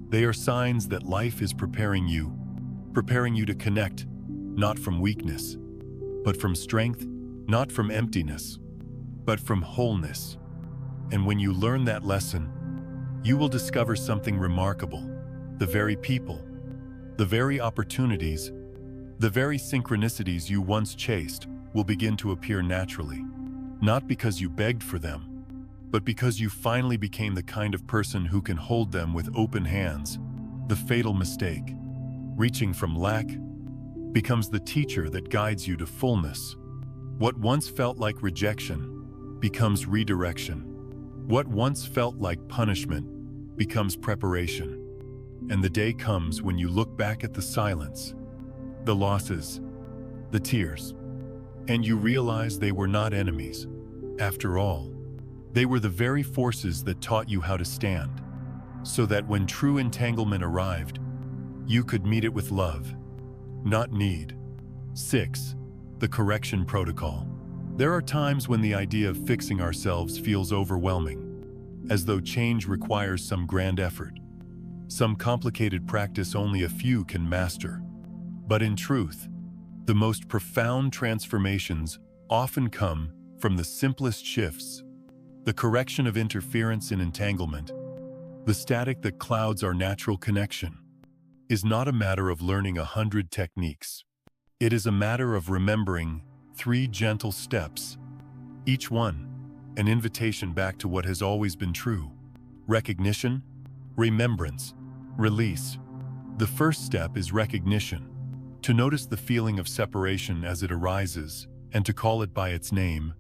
They are signs that life is preparing you to connect, not from weakness, but from strength, not from emptiness, but from wholeness. And when you learn that lesson, you will discover something remarkable. The very people, the very opportunities, the very synchronicities you once chased will begin to appear naturally, not because you begged for them, but because you finally became the kind of person who can hold them with open hands. The fatal mistake, reaching from lack, becomes the teacher that guides you to fullness. What once felt like rejection becomes redirection. What once felt like punishment becomes preparation. And the day comes when you look back at the silence, the losses, the tears, and you realize they were not enemies. After all, they were the very forces that taught you how to stand, so that when true entanglement arrived, you could meet it with love, not need. 6. The correction protocol. There are times when the idea of fixing ourselves feels overwhelming, as though change requires some grand effort, some complicated practice only a few can master. But in truth, the most profound transformations often come from the simplest shifts: the correction of interference in entanglement. The static that clouds our natural connection is not a matter of learning 100 techniques. It is a matter of remembering 3 gentle steps, each one an invitation back to what has always been true: recognition, remembrance, release. The first step is recognition, to notice the feeling of separation as it arises and to call it by its name.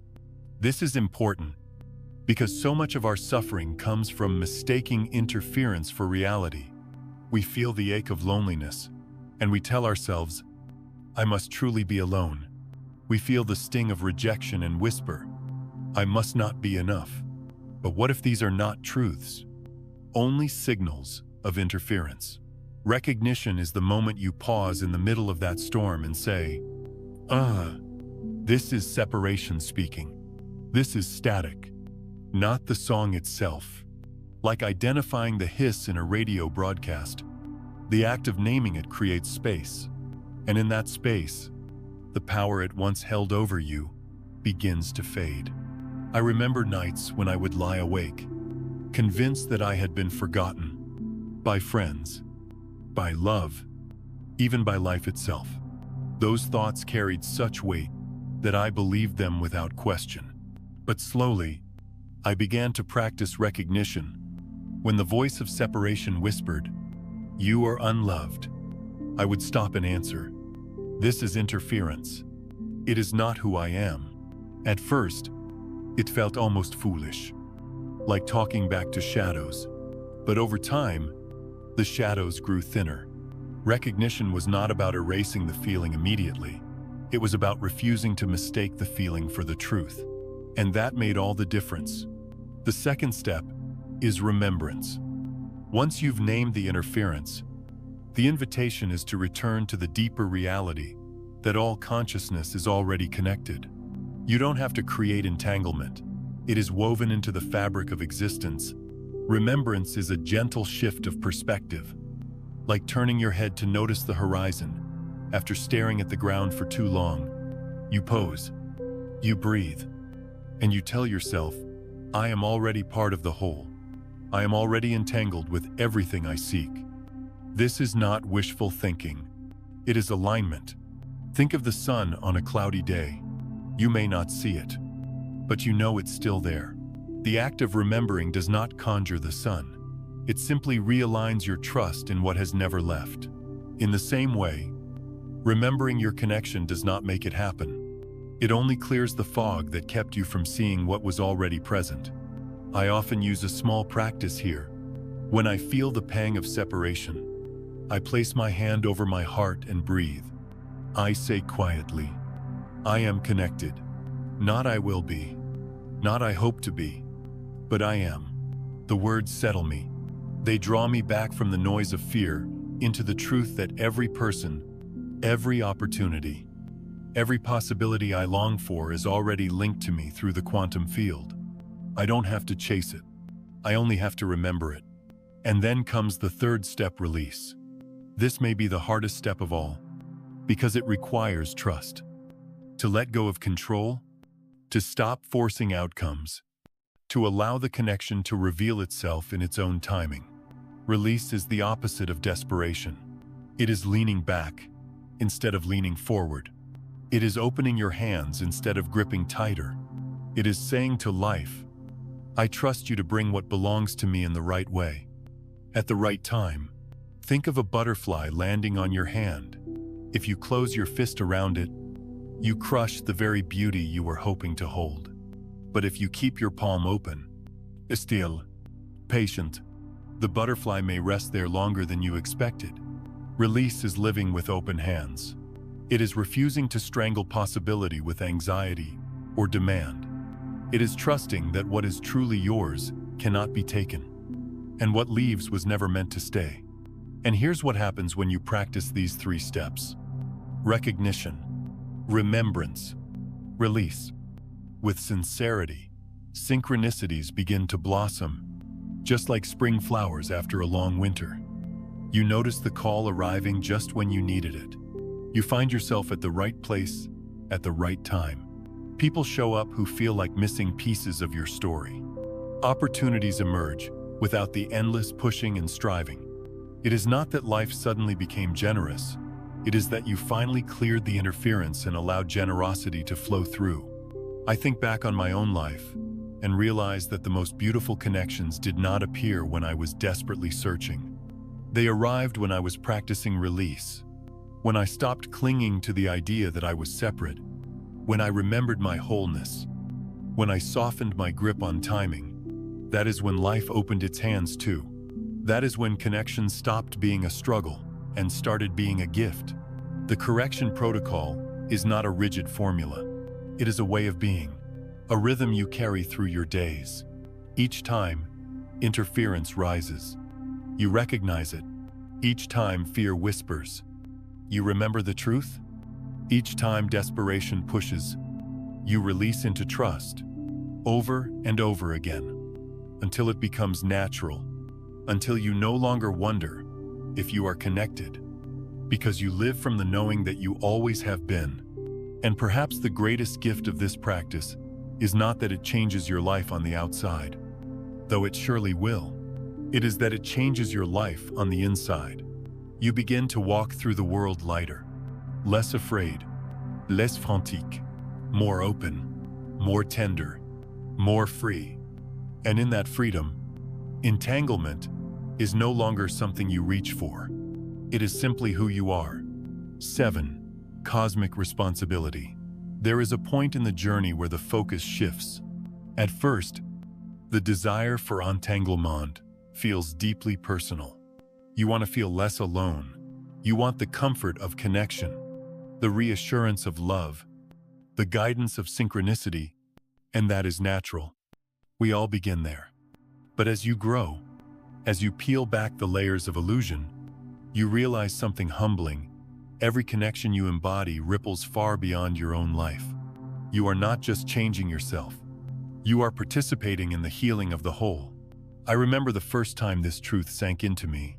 This is important because so much of our suffering comes from mistaking interference for reality. We feel the ache of loneliness, and we tell ourselves, "I must truly be alone." We feel the sting of rejection and whisper, "I must not be enough." But what if these are not truths? Only signals of interference. Recognition is the moment you pause in the middle of that storm and say, this is separation speaking. This is static, not the song itself." Like identifying the hiss in a radio broadcast, the act of naming it creates space. And in that space, the power it once held over you begins to fade. I remember nights when I would lie awake, convinced that I had been forgotten by friends, by love, even by life itself. Those thoughts carried such weight that I believed them without question. But slowly, I began to practice recognition. When the voice of separation whispered, "You are unloved," I would stop and answer, "This is interference. It is not who I am." At first, it felt almost foolish, like talking back to shadows. But over time, the shadows grew thinner. Recognition was not about erasing the feeling immediately. It was about refusing to mistake the feeling for the truth. And that made all the difference. The second step is remembrance. Once you've named the interference, the invitation is to return to the deeper reality that all consciousness is already connected. You don't have to create entanglement. It is woven into the fabric of existence. Remembrance is a gentle shift of perspective, like turning your head to notice the horizon. After staring at the ground for too long, you pause, you breathe, and you tell yourself, "I am already part of the whole. I am already entangled with everything I seek." This is not wishful thinking. It is alignment. Think of the sun on a cloudy day. You may not see it, but you know it's still there. The act of remembering does not conjure the sun. It simply realigns your trust in what has never left. In the same way, remembering your connection does not make it happen. It only clears the fog that kept you from seeing what was already present. I often use a small practice here. When I feel the pang of separation, I place my hand over my heart and breathe. I say quietly, "I am connected. Not I will be. Not I hope to be. But I am." The words settle me. They draw me back from the noise of fear into the truth that every person, every opportunity, every possibility I long for is already linked to me through the quantum field. I don't have to chase it. I only have to remember it. And then comes the third step: release. This may be the hardest step of all, because it requires trust. To let go of control, to stop forcing outcomes, to allow the connection to reveal itself in its own timing. Release is the opposite of desperation. It is leaning back instead of leaning forward. It is opening your hands instead of gripping tighter. It is saying to life, "I trust you to bring what belongs to me in the right way, at the right time." Think of a butterfly landing on your hand. If you close your fist around it, you crush the very beauty you were hoping to hold. But if you keep your palm open, still, patient, the butterfly may rest there longer than you expected. Release is living with open hands. It is refusing to strangle possibility with anxiety or demand. It is trusting that what is truly yours cannot be taken, and what leaves was never meant to stay. And here's what happens when you practice these 3 steps: recognition, remembrance, release. With sincerity, synchronicities begin to blossom, just like spring flowers after a long winter. You notice the call arriving just when you needed it. You find yourself at the right place, at the right time. People show up who feel like missing pieces of your story. Opportunities emerge without the endless pushing and striving. It is not that life suddenly became generous. It is that you finally cleared the interference and allowed generosity to flow through. I think back on my own life and realize that the most beautiful connections did not appear when I was desperately searching. They arrived when I was practicing release, when I stopped clinging to the idea that I was separate, when I remembered my wholeness, when I softened my grip on timing. That is when life opened its hands too. That is when connection stopped being a struggle and started being a gift. The correction protocol is not a rigid formula. It is a way of being, a rhythm you carry through your days. Each time, interference rises. You recognize it. Each time, fear whispers. You remember the truth? Each time desperation pushes, you release into trust, over and over again, until it becomes natural, until you no longer wonder if you are connected, because you live from the knowing that you always have been. And perhaps the greatest gift of this practice is not that it changes your life on the outside, though it surely will. It is that it changes your life on the inside. You begin to walk through the world lighter, less afraid, less frantique, more open, more tender, more free. And in that freedom, entanglement is no longer something you reach for. It is simply who you are. 7. Cosmic responsibility. There is a point in the journey where the focus shifts. At first, the desire for entanglement feels deeply personal. You want to feel less alone. You want the comfort of connection, the reassurance of love, the guidance of synchronicity, and that is natural. We all begin there. But as you grow, as you peel back the layers of illusion, you realize something humbling. Every connection you embody ripples far beyond your own life. You are not just changing yourself. You are participating in the healing of the whole. I remember the first time this truth sank into me.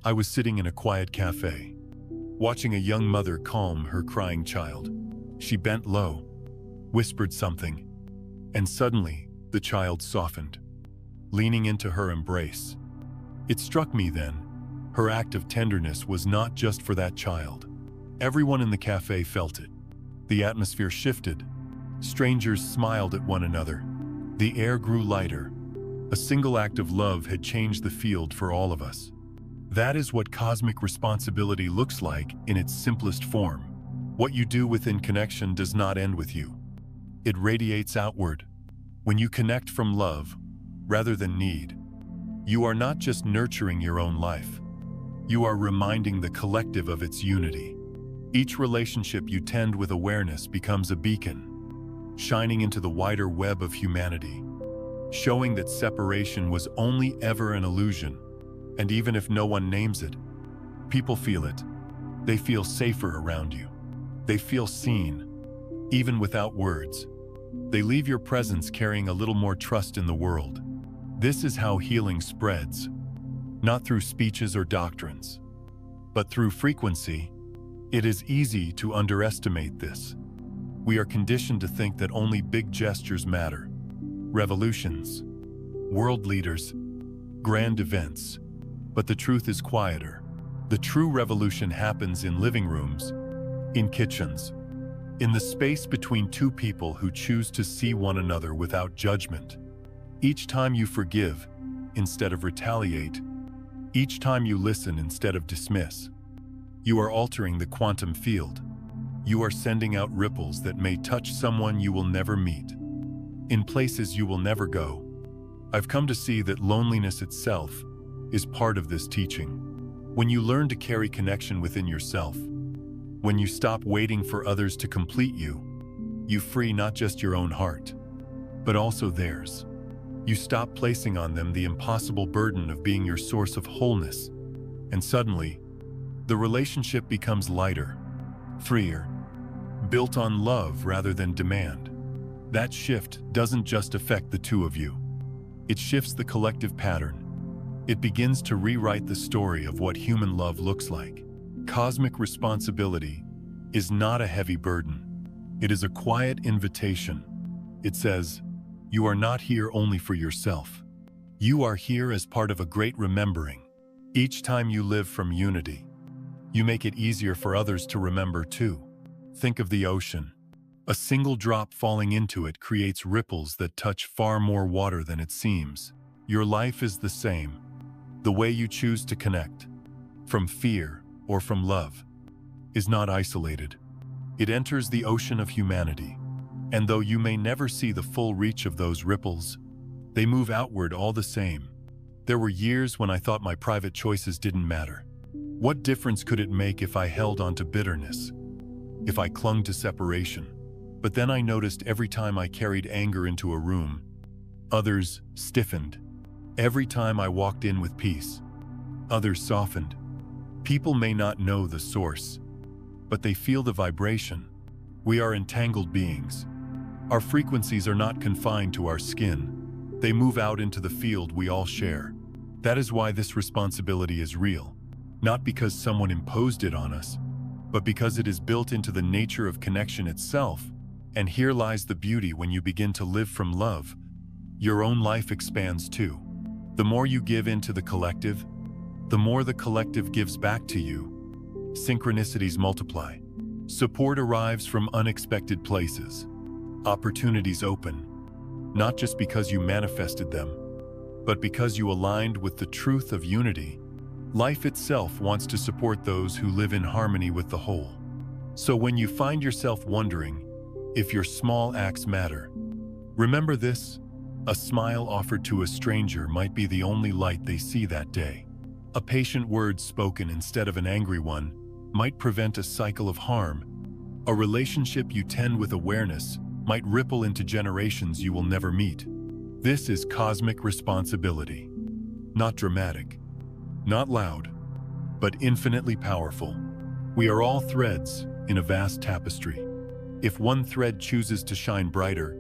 I was sitting in a quiet cafe, watching a young mother calm her crying child. She bent low, whispered something, and suddenly the child softened, leaning into her embrace. It struck me then, her act of tenderness was not just for that child. Everyone in the cafe felt it. The atmosphere shifted. Strangers smiled at one another. The air grew lighter. A single act of love had changed the field for all of us. That is what cosmic responsibility looks like in its simplest form. What you do within connection does not end with you. It radiates outward. When you connect from love, rather than need, you are not just nurturing your own life. You are reminding the collective of its unity. Each relationship you tend with awareness becomes a beacon, shining into the wider web of humanity, showing that separation was only ever an illusion. And even if no one names it, people feel it. They feel safer around you. They feel seen, even without words. They leave your presence carrying a little more trust in the world. This is how healing spreads, not through speeches or doctrines, but through frequency. It is easy to underestimate this. We are conditioned to think that only big gestures matter. Revolutions, world leaders, grand events. But the truth is quieter. The true revolution happens in living rooms, in kitchens, in the space between two people who choose to see one another without judgment. Each time you forgive instead of retaliate, each time you listen instead of dismiss, you are altering the quantum field. You are sending out ripples that may touch someone you will never meet, in places you will never go. I've come to see that loneliness itself is part of this teaching. When you learn to carry connection within yourself, when you stop waiting for others to complete you, you free not just your own heart, but also theirs. You stop placing on them the impossible burden of being your source of wholeness, and suddenly, the relationship becomes lighter, freer, built on love rather than demand. That shift doesn't just affect the two of you. It shifts the collective pattern. It begins to rewrite the story of what human love looks like. Cosmic responsibility is not a heavy burden. It is a quiet invitation. It says, you are not here only for yourself. You are here as part of a great remembering. Each time you live from unity, you make it easier for others to remember too. Think of the ocean. A single drop falling into it creates ripples that touch far more water than it seems. Your life is the same. The way you choose to connect, from fear or from love, is not isolated. It enters the ocean of humanity. And though you may never see the full reach of those ripples, they move outward all the same. There were years when I thought my private choices didn't matter. What difference could it make if I held on to bitterness? If I clung to separation? But then I noticed every time I carried anger into a room, others stiffened. Every time I walked in with peace, others softened. People may not know the source, but they feel the vibration. We are entangled beings. Our frequencies are not confined to our skin. They move out into the field we all share. That is why this responsibility is real. Not because someone imposed it on us, but because it is built into the nature of connection itself. And here lies the beauty: when you begin to live from love, your own life expands too. The more you give into the collective, the more the collective gives back to you. Synchronicities multiply. Support arrives from unexpected places. Opportunities open, not just because you manifested them, but because you aligned with the truth of unity. Life itself wants to support those who live in harmony with the whole. So when you find yourself wondering if your small acts matter, remember this: a smile offered to a stranger might be the only light they see that day. A patient word spoken instead of an angry one might prevent a cycle of harm. A relationship you tend with awareness might ripple into generations you will never meet. This is cosmic responsibility. Not dramatic, not loud, but infinitely powerful. We are all threads in a vast tapestry. If one thread chooses to shine brighter,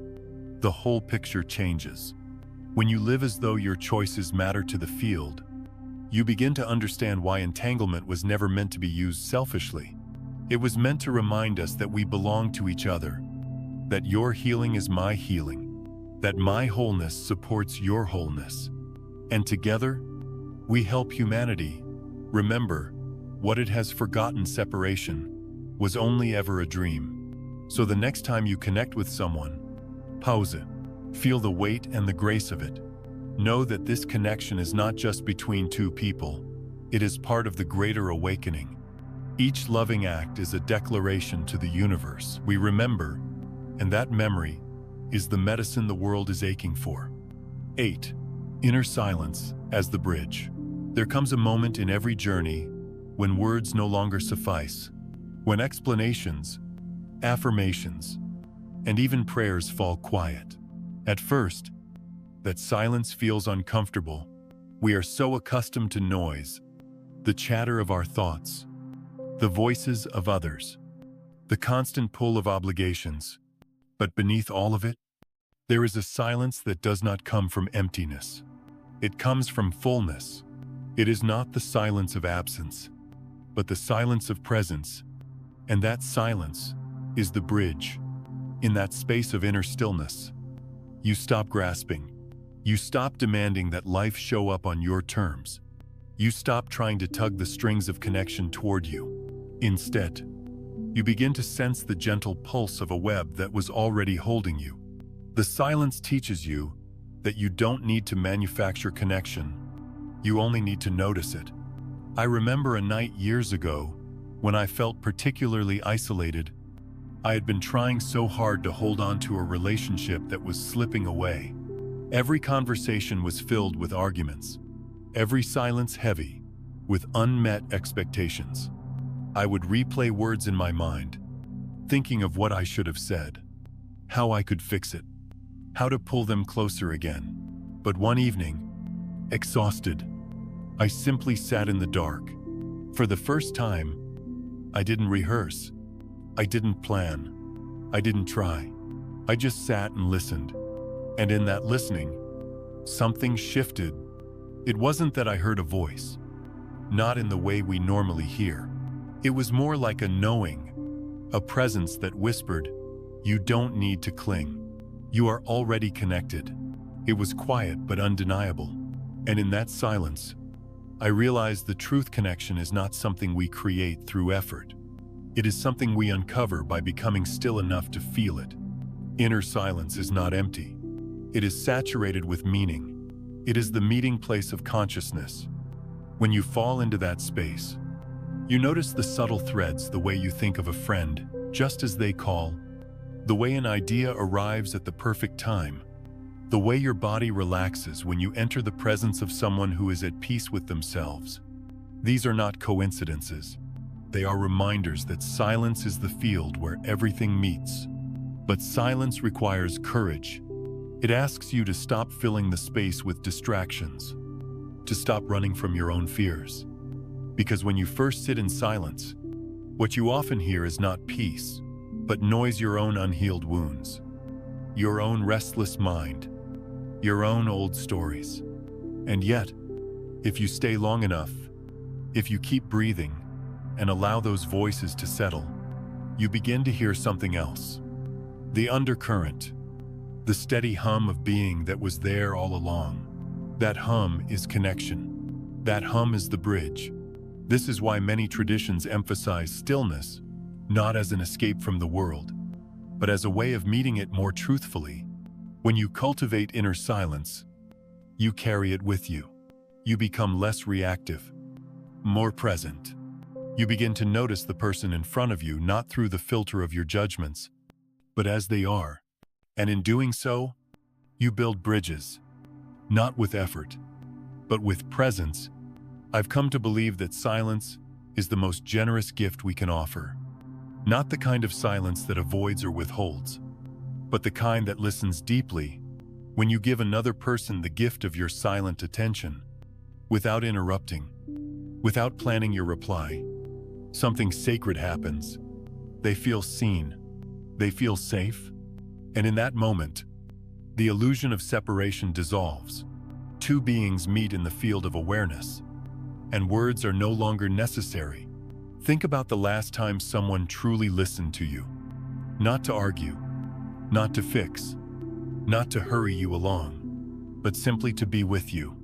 the whole picture changes. When you live as though your choices matter to the field, you begin to understand why entanglement was never meant to be used selfishly. It was meant to remind us that we belong to each other, that your healing is my healing, that my wholeness supports your wholeness. And together, we help humanity remember what it has forgotten: separation was only ever a dream. So the next time you connect with someone, pause it. Feel the weight and the grace of it. Know that this connection is not just between two people. It is part of the greater awakening. Each loving act is a declaration to the universe. We remember, and that memory is the medicine the world is aching for. 8. Inner silence as the bridge. There comes a moment in every journey when words no longer suffice, when explanations, affirmations, and even prayers fall quiet. At first, that silence feels uncomfortable. We are so accustomed to noise, the chatter of our thoughts, the voices of others, the constant pull of obligations. But beneath all of it, there is a silence that does not come from emptiness. It comes from fullness. It is not the silence of absence, but the silence of presence. And that silence is the bridge. In that space of inner stillness, you stop grasping. You stop demanding that life show up on your terms. You stop trying to tug the strings of connection toward you. Instead, you begin to sense the gentle pulse of a web that was already holding you. The silence teaches you that you don't need to manufacture connection. You only need to notice it. I remember a night years ago when I felt particularly isolated. I had been trying so hard to hold on to a relationship that was slipping away. Every conversation was filled with arguments, every silence heavy with unmet expectations. I would replay words in my mind, thinking of what I should have said, how I could fix it, how to pull them closer again. But one evening, exhausted, I simply sat in the dark. For the first time, I didn't rehearse. I didn't plan. I didn't try. I just sat and listened. And in that listening, something shifted. It wasn't that I heard a voice, not in the way we normally hear. It was more like a knowing, a presence that whispered, "You don't need to cling. You are already connected." It was quiet but undeniable, and in that silence, I realized the truth connection is not something we create through effort. It is something we uncover by becoming still enough to feel it. Inner silence is not empty. It is saturated with meaning. It is the meeting place of consciousness. When you fall into that space, you notice the subtle threads, the way you think of a friend just as they call, the way an idea arrives at the perfect time, the way your body relaxes when you enter the presence of someone who is at peace with themselves. These are not coincidences. They are reminders that silence is the field where everything meets. But silence requires courage. It asks you to stop filling the space with distractions, to stop running from your own fears. Because when you first sit in silence, what you often hear is not peace, but noise, your own unhealed wounds, your own restless mind, your own old stories. And yet, if you stay long enough, if you keep breathing and allow those voices to settle, you begin to hear something else. The undercurrent, the steady hum of being that was there all along. That hum is connection. That hum is the bridge. This is why many traditions emphasize stillness, not as an escape from the world, but as a way of meeting it more truthfully. When you cultivate inner silence, you carry it with you. You become less reactive, more present. You begin to notice the person in front of you not through the filter of your judgments, but as they are. And in doing so, you build bridges, not with effort, but with presence. I've come to believe that silence is the most generous gift we can offer. Not the kind of silence that avoids or withholds, but the kind that listens deeply. When you give another person the gift of your silent attention, without interrupting, without planning your reply, something sacred happens. They feel seen. They feel safe. And in that moment, the illusion of separation dissolves. Two beings meet in the field of awareness, and words are no longer necessary. Think about the last time someone truly listened to you. Not to argue, not to fix, not to hurry you along, but simply to be with you.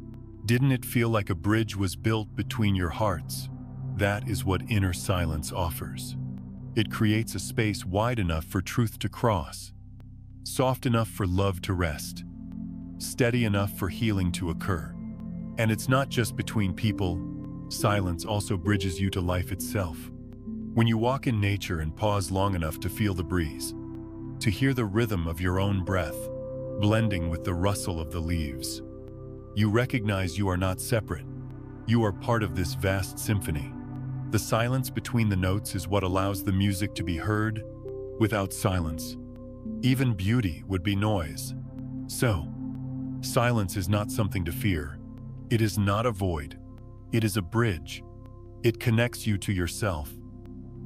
Didn't it feel like a bridge was built between your hearts? That is what inner silence offers. It creates a space wide enough for truth to cross, soft enough for love to rest, steady enough for healing to occur. And it's not just between people. Silence also bridges you to life itself. When you walk in nature and pause long enough to feel the breeze, to hear the rhythm of your own breath, blending with the rustle of the leaves, you recognize you are not separate. You are part of this vast symphony. The silence between the notes is what allows the music to be heard. Without silence, even beauty would be noise. So, silence is not something to fear. It is not a void. It is a bridge. It connects you to yourself,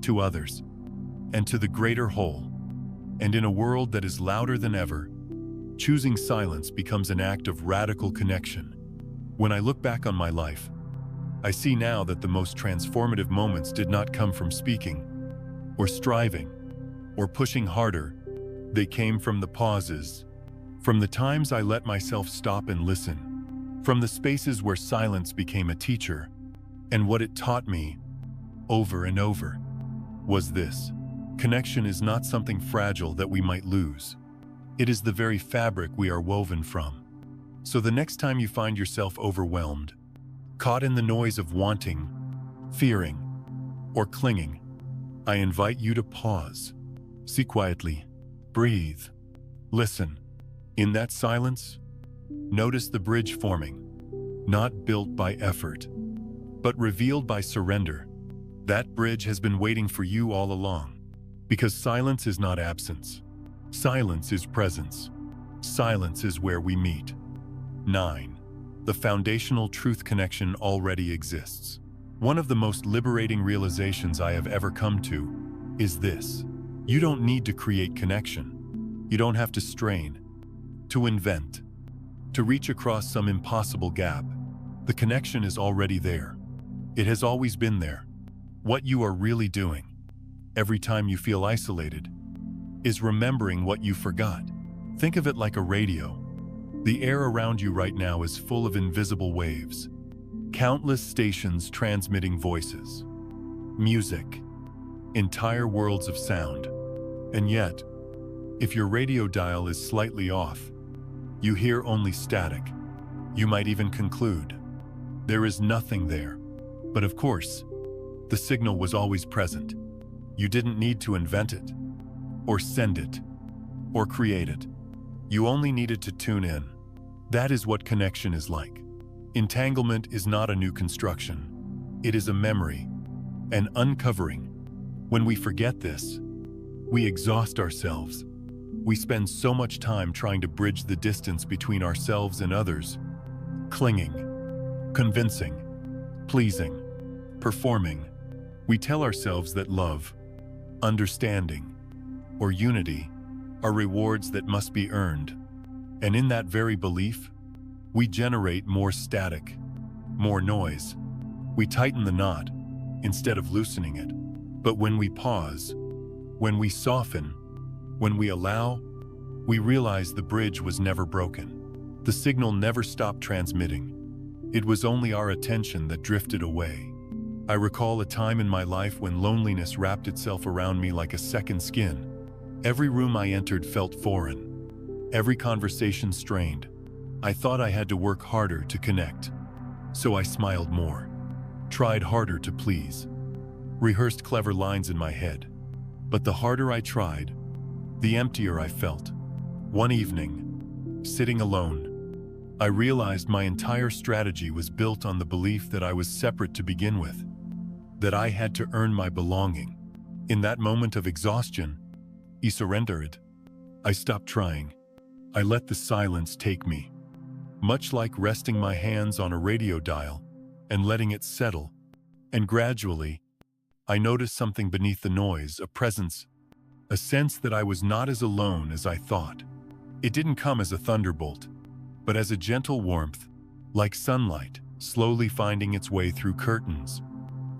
to others, and to the greater whole. And in a world that is louder than ever, choosing silence becomes an act of radical connection. When I look back on my life, I see now that the most transformative moments did not come from speaking, or striving, or pushing harder. They came from the pauses, from the times I let myself stop and listen, from the spaces where silence became a teacher. And what it taught me, over and over, was this: connection is not something fragile that we might lose. It is the very fabric we are woven from. So the next time you find yourself overwhelmed, caught in the noise of wanting, fearing, or clinging, I invite you to pause, sit quietly, breathe, listen. In that silence, notice the bridge forming, not built by effort, but revealed by surrender. That bridge has been waiting for you all along. Because silence is not absence. Silence is presence. Silence is where we meet. 9. The foundational truth connection already exists. One of the most liberating realizations I have ever come to is this: you don't need to create connection. You don't have to strain, to invent, to reach across some impossible gap. The connection is already there. It has always been there. What you are really doing, every time you feel isolated, is remembering what you forgot. Think of it like a radio. The air around you right now is full of invisible waves. Countless stations transmitting voices, music, entire worlds of sound. And yet, if your radio dial is slightly off, you hear only static. You might even conclude, there is nothing there. But of course, the signal was always present. You didn't need to invent it, or send it, or create it. You only needed to tune in. That is what connection is like. Entanglement is not a new construction. It is a memory, an uncovering. When we forget this, we exhaust ourselves. We spend so much time trying to bridge the distance between ourselves and others, clinging, convincing, pleasing, performing. We tell ourselves that love, understanding, or unity are rewards that must be earned. And in that very belief, we generate more static, more noise. We tighten the knot instead of loosening it. But when we pause, when we soften, when we allow, we realize the bridge was never broken. The signal never stopped transmitting. It was only our attention that drifted away. I recall a time in my life when loneliness wrapped itself around me like a second skin. Every room I entered felt foreign. Every conversation strained. I thought I had to work harder to connect. So I smiled more, tried harder to please, rehearsed clever lines in my head. But the harder I tried, the emptier I felt. One evening, sitting alone, I realized my entire strategy was built on the belief that I was separate to begin with, that I had to earn my belonging. In that moment of exhaustion, I surrendered. I stopped trying. I let the silence take me. Much like resting my hands on a radio dial and letting it settle. And gradually, I noticed something beneath the noise, a presence, a sense that I was not as alone as I thought. It didn't come as a thunderbolt, but as a gentle warmth, like sunlight, slowly finding its way through curtains.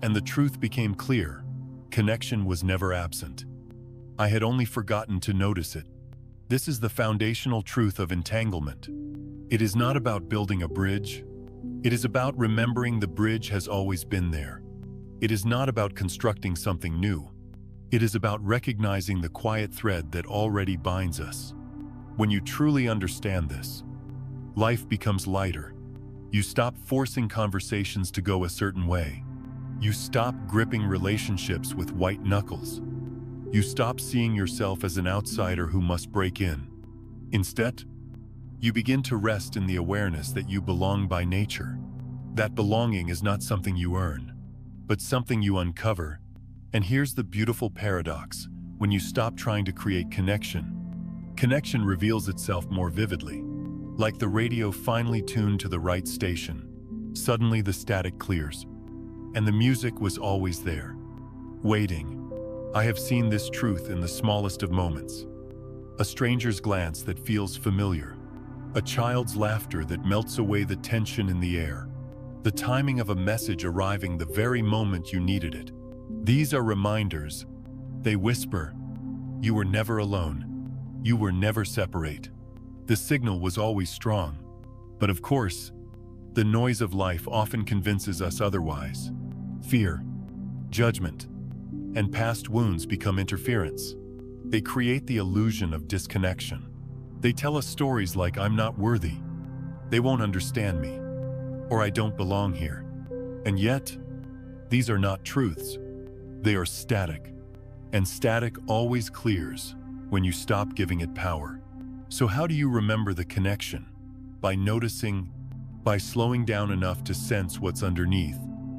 And the truth became clear. Connection was never absent. I had only forgotten to notice it. This is the foundational truth of entanglement. It is not about building a bridge. It is about remembering the bridge has always been there. It is not about constructing something new. It is about recognizing the quiet thread that already binds us. When you truly understand this, life becomes lighter. You stop forcing conversations to go a certain way. You stop gripping relationships with white knuckles. You stop seeing yourself as an outsider who must break in. Instead, you begin to rest in the awareness that you belong by nature. That belonging is not something you earn, but something you uncover. And here's the beautiful paradox. When you stop trying to create connection, connection reveals itself more vividly. Like the radio finally tuned to the right station. Suddenly the static clears, and the music was always there, waiting. I have seen this truth in the smallest of moments. A stranger's glance that feels familiar. A child's laughter that melts away the tension in the air. The timing of a message arriving the very moment you needed it. These are reminders. They whisper, you were never alone. You were never separate. The signal was always strong. But of course, the noise of life often convinces us otherwise. Fear, judgment, and past wounds become interference. They create the illusion of disconnection. They tell us stories like, I'm not worthy, they won't understand me, or I don't belong here. And yet, these are not truths. They are static. And static always clears when you stop giving it power. So how do you remember the connection? By noticing, by slowing down enough to sense what's underneath,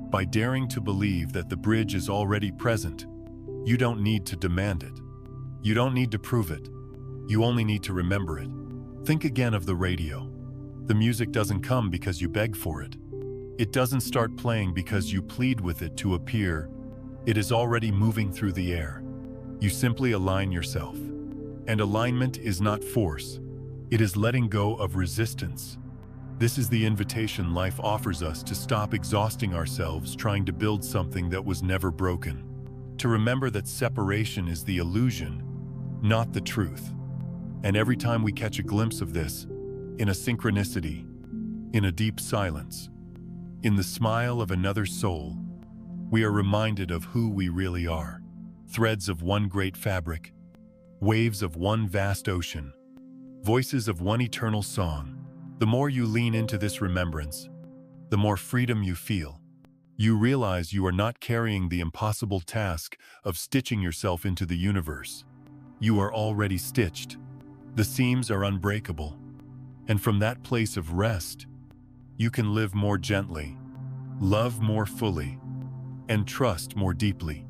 by daring to believe that the bridge is already present. You don't need to demand it. You don't need to prove it. You only need to remember it. Think again of the radio. The music doesn't come because you beg for it. It doesn't start playing because you plead with it to appear. It is already moving through the air. You simply align yourself. And alignment is not force. It is letting go of resistance. This is the invitation life offers us to stop exhausting ourselves trying to build something that was never broken. To remember that separation is the illusion, not the truth. And every time we catch a glimpse of this, in a synchronicity, in a deep silence, in the smile of another soul, we are reminded of who we really are. Threads of one great fabric, waves of one vast ocean, voices of one eternal song. The more you lean into this remembrance, the more freedom you feel. You realize you are not carrying the impossible task of stitching yourself into the universe. You are already stitched. The seams are unbreakable. And from that place of rest, you can live more gently, love more fully, and trust more deeply.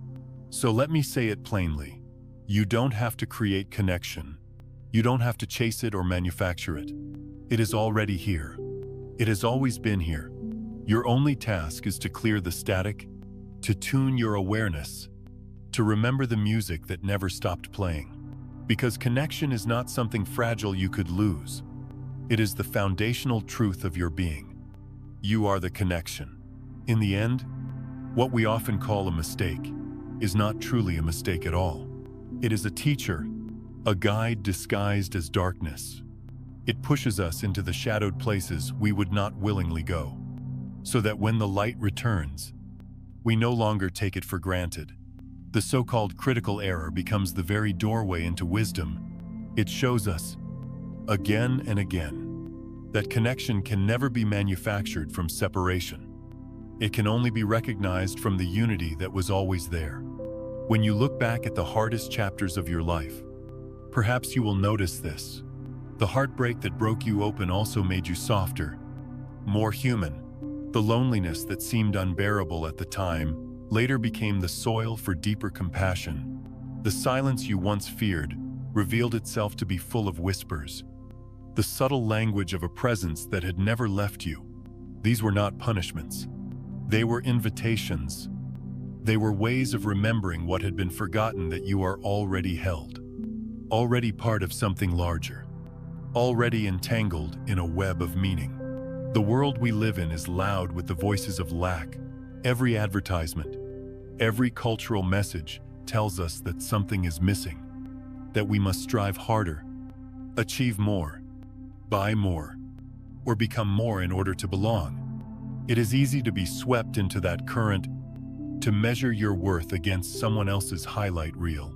So let me say it plainly. You don't have to create connection. You don't have to chase it or manufacture it. It is already here. It has always been here. Your only task is to clear the static, to tune your awareness, to remember the music that never stopped playing. Because connection is not something fragile you could lose. It is the foundational truth of your being. You are the connection. In the end, what we often call a mistake is not truly a mistake at all. It is a teacher, a guide disguised as darkness. It pushes us into the shadowed places we would not willingly go, so that when the light returns, we no longer take it for granted. The so-called critical error becomes the very doorway into wisdom. It shows us, again and again, that connection can never be manufactured from separation. It can only be recognized from the unity that was always there. When you look back at the hardest chapters of your life, perhaps you will notice this. The heartbreak that broke you open also made you softer, more human. The loneliness that seemed unbearable at the time later became the soil for deeper compassion. The silence you once feared revealed itself to be full of whispers, the subtle language of a presence that had never left you. These were not punishments. They were invitations. They were ways of remembering what had been forgotten, that you are already held, already part of something larger, already entangled in a web of meaning. The world we live in is loud with the voices of lack. Every advertisement, every cultural message tells us that something is missing, that we must strive harder, achieve more, buy more, or become more in order to belong. It is easy to be swept into that current, to measure your worth against someone else's highlight reel,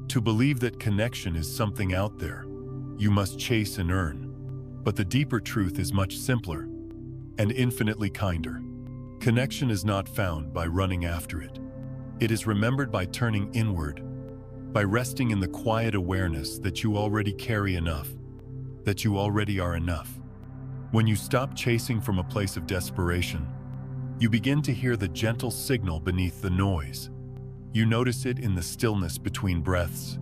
to believe that connection is something out there you must chase and earn. But the deeper truth is much simpler and infinitely kinder. Connection is not found by running after it. It is remembered by turning inward, by resting in the quiet awareness that you already carry enough, that you already are enough. When you stop chasing from a place of desperation, you begin to hear the gentle signal beneath the noise. You notice it in the stillness between breaths.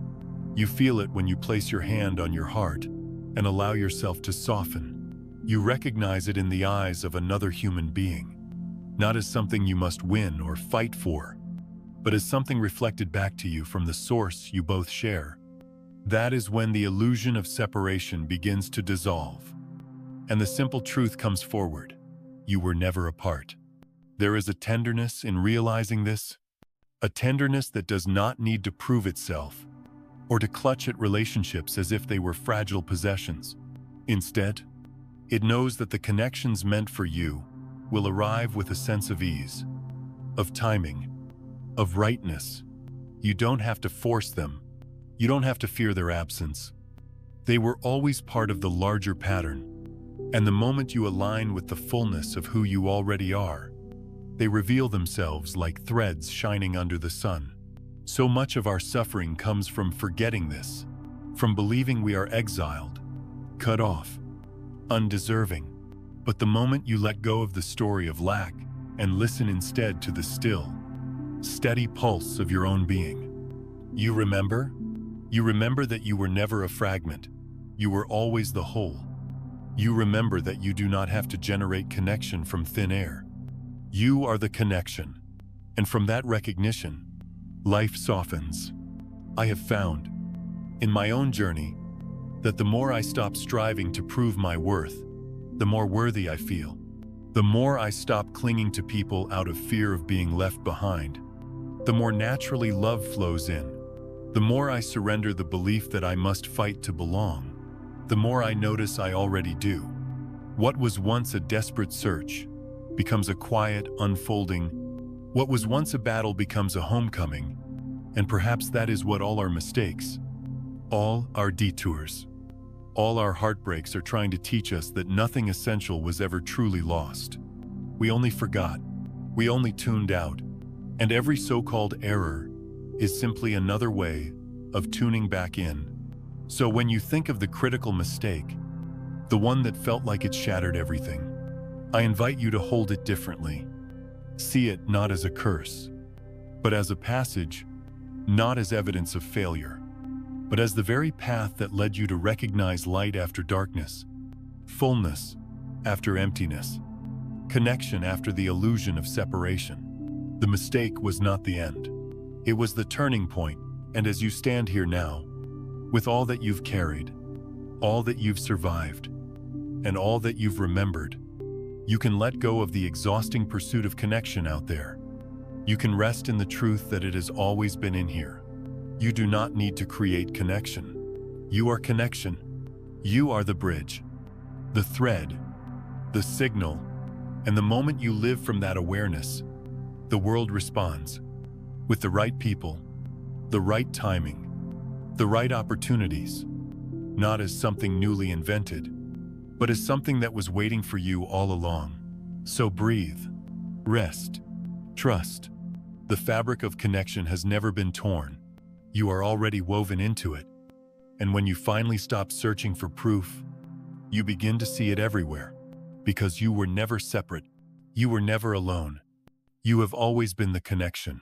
You feel it when you place your hand on your heart and allow yourself to soften. You recognize it in the eyes of another human being, not as something you must win or fight for, but as something reflected back to you from the source you both share. That is when the illusion of separation begins to dissolve, and the simple truth comes forward: you were never apart. There is a tenderness in realizing this, a tenderness that does not need to prove itself or to clutch at relationships as if they were fragile possessions. Instead, it knows that the connections meant for you will arrive with a sense of ease, of timing, of rightness. You don't have to force them. You don't have to fear their absence. They were always part of the larger pattern. And the moment you align with the fullness of who you already are, they reveal themselves like threads shining under the sun. So much of our suffering comes from forgetting this, from believing we are exiled, cut off, undeserving. But the moment you let go of the story of lack and listen instead to the still, steady pulse of your own being, you remember that you were never a fragment. You were always the whole. You remember that you do not have to generate connection from thin air. You are the connection. And from that recognition, life softens. I have found, in my own journey, that the more I stop striving to prove my worth, the more worthy I feel. The more I stop clinging to people out of fear of being left behind, the more naturally love flows in. The more I surrender the belief that I must fight to belong, the more I notice I already do. What was once a desperate search becomes a quiet unfolding. What was once a battle becomes a homecoming. And perhaps that is what all our mistakes, all our detours, all our heartbreaks are trying to teach us, that nothing essential was ever truly lost. We only forgot. We only tuned out. And every so-called error is simply another way of tuning back in. So when you think of the critical mistake, the one that felt like it shattered everything, I invite you to hold it differently. See it not as a curse, but as a passage, not as evidence of failure, but as the very path that led you to recognize light after darkness, fullness after emptiness, connection after the illusion of separation. The mistake was not the end. It was the turning point, and as you stand here now, with all that you've carried, all that you've survived, and all that you've remembered, you can let go of the exhausting pursuit of connection out there. You can rest in the truth that it has always been in here. You do not need to create connection. You are connection. You are the bridge, the thread, the signal, and the moment you live from that awareness, the world responds. With the right people, the right timing, the right opportunities, not as something newly invented, but as something that was waiting for you all along. So breathe, rest, trust. The fabric of connection has never been torn. You are already woven into it. And when you finally stop searching for proof, you begin to see it everywhere. Because you were never separate. You were never alone. You have always been the connection.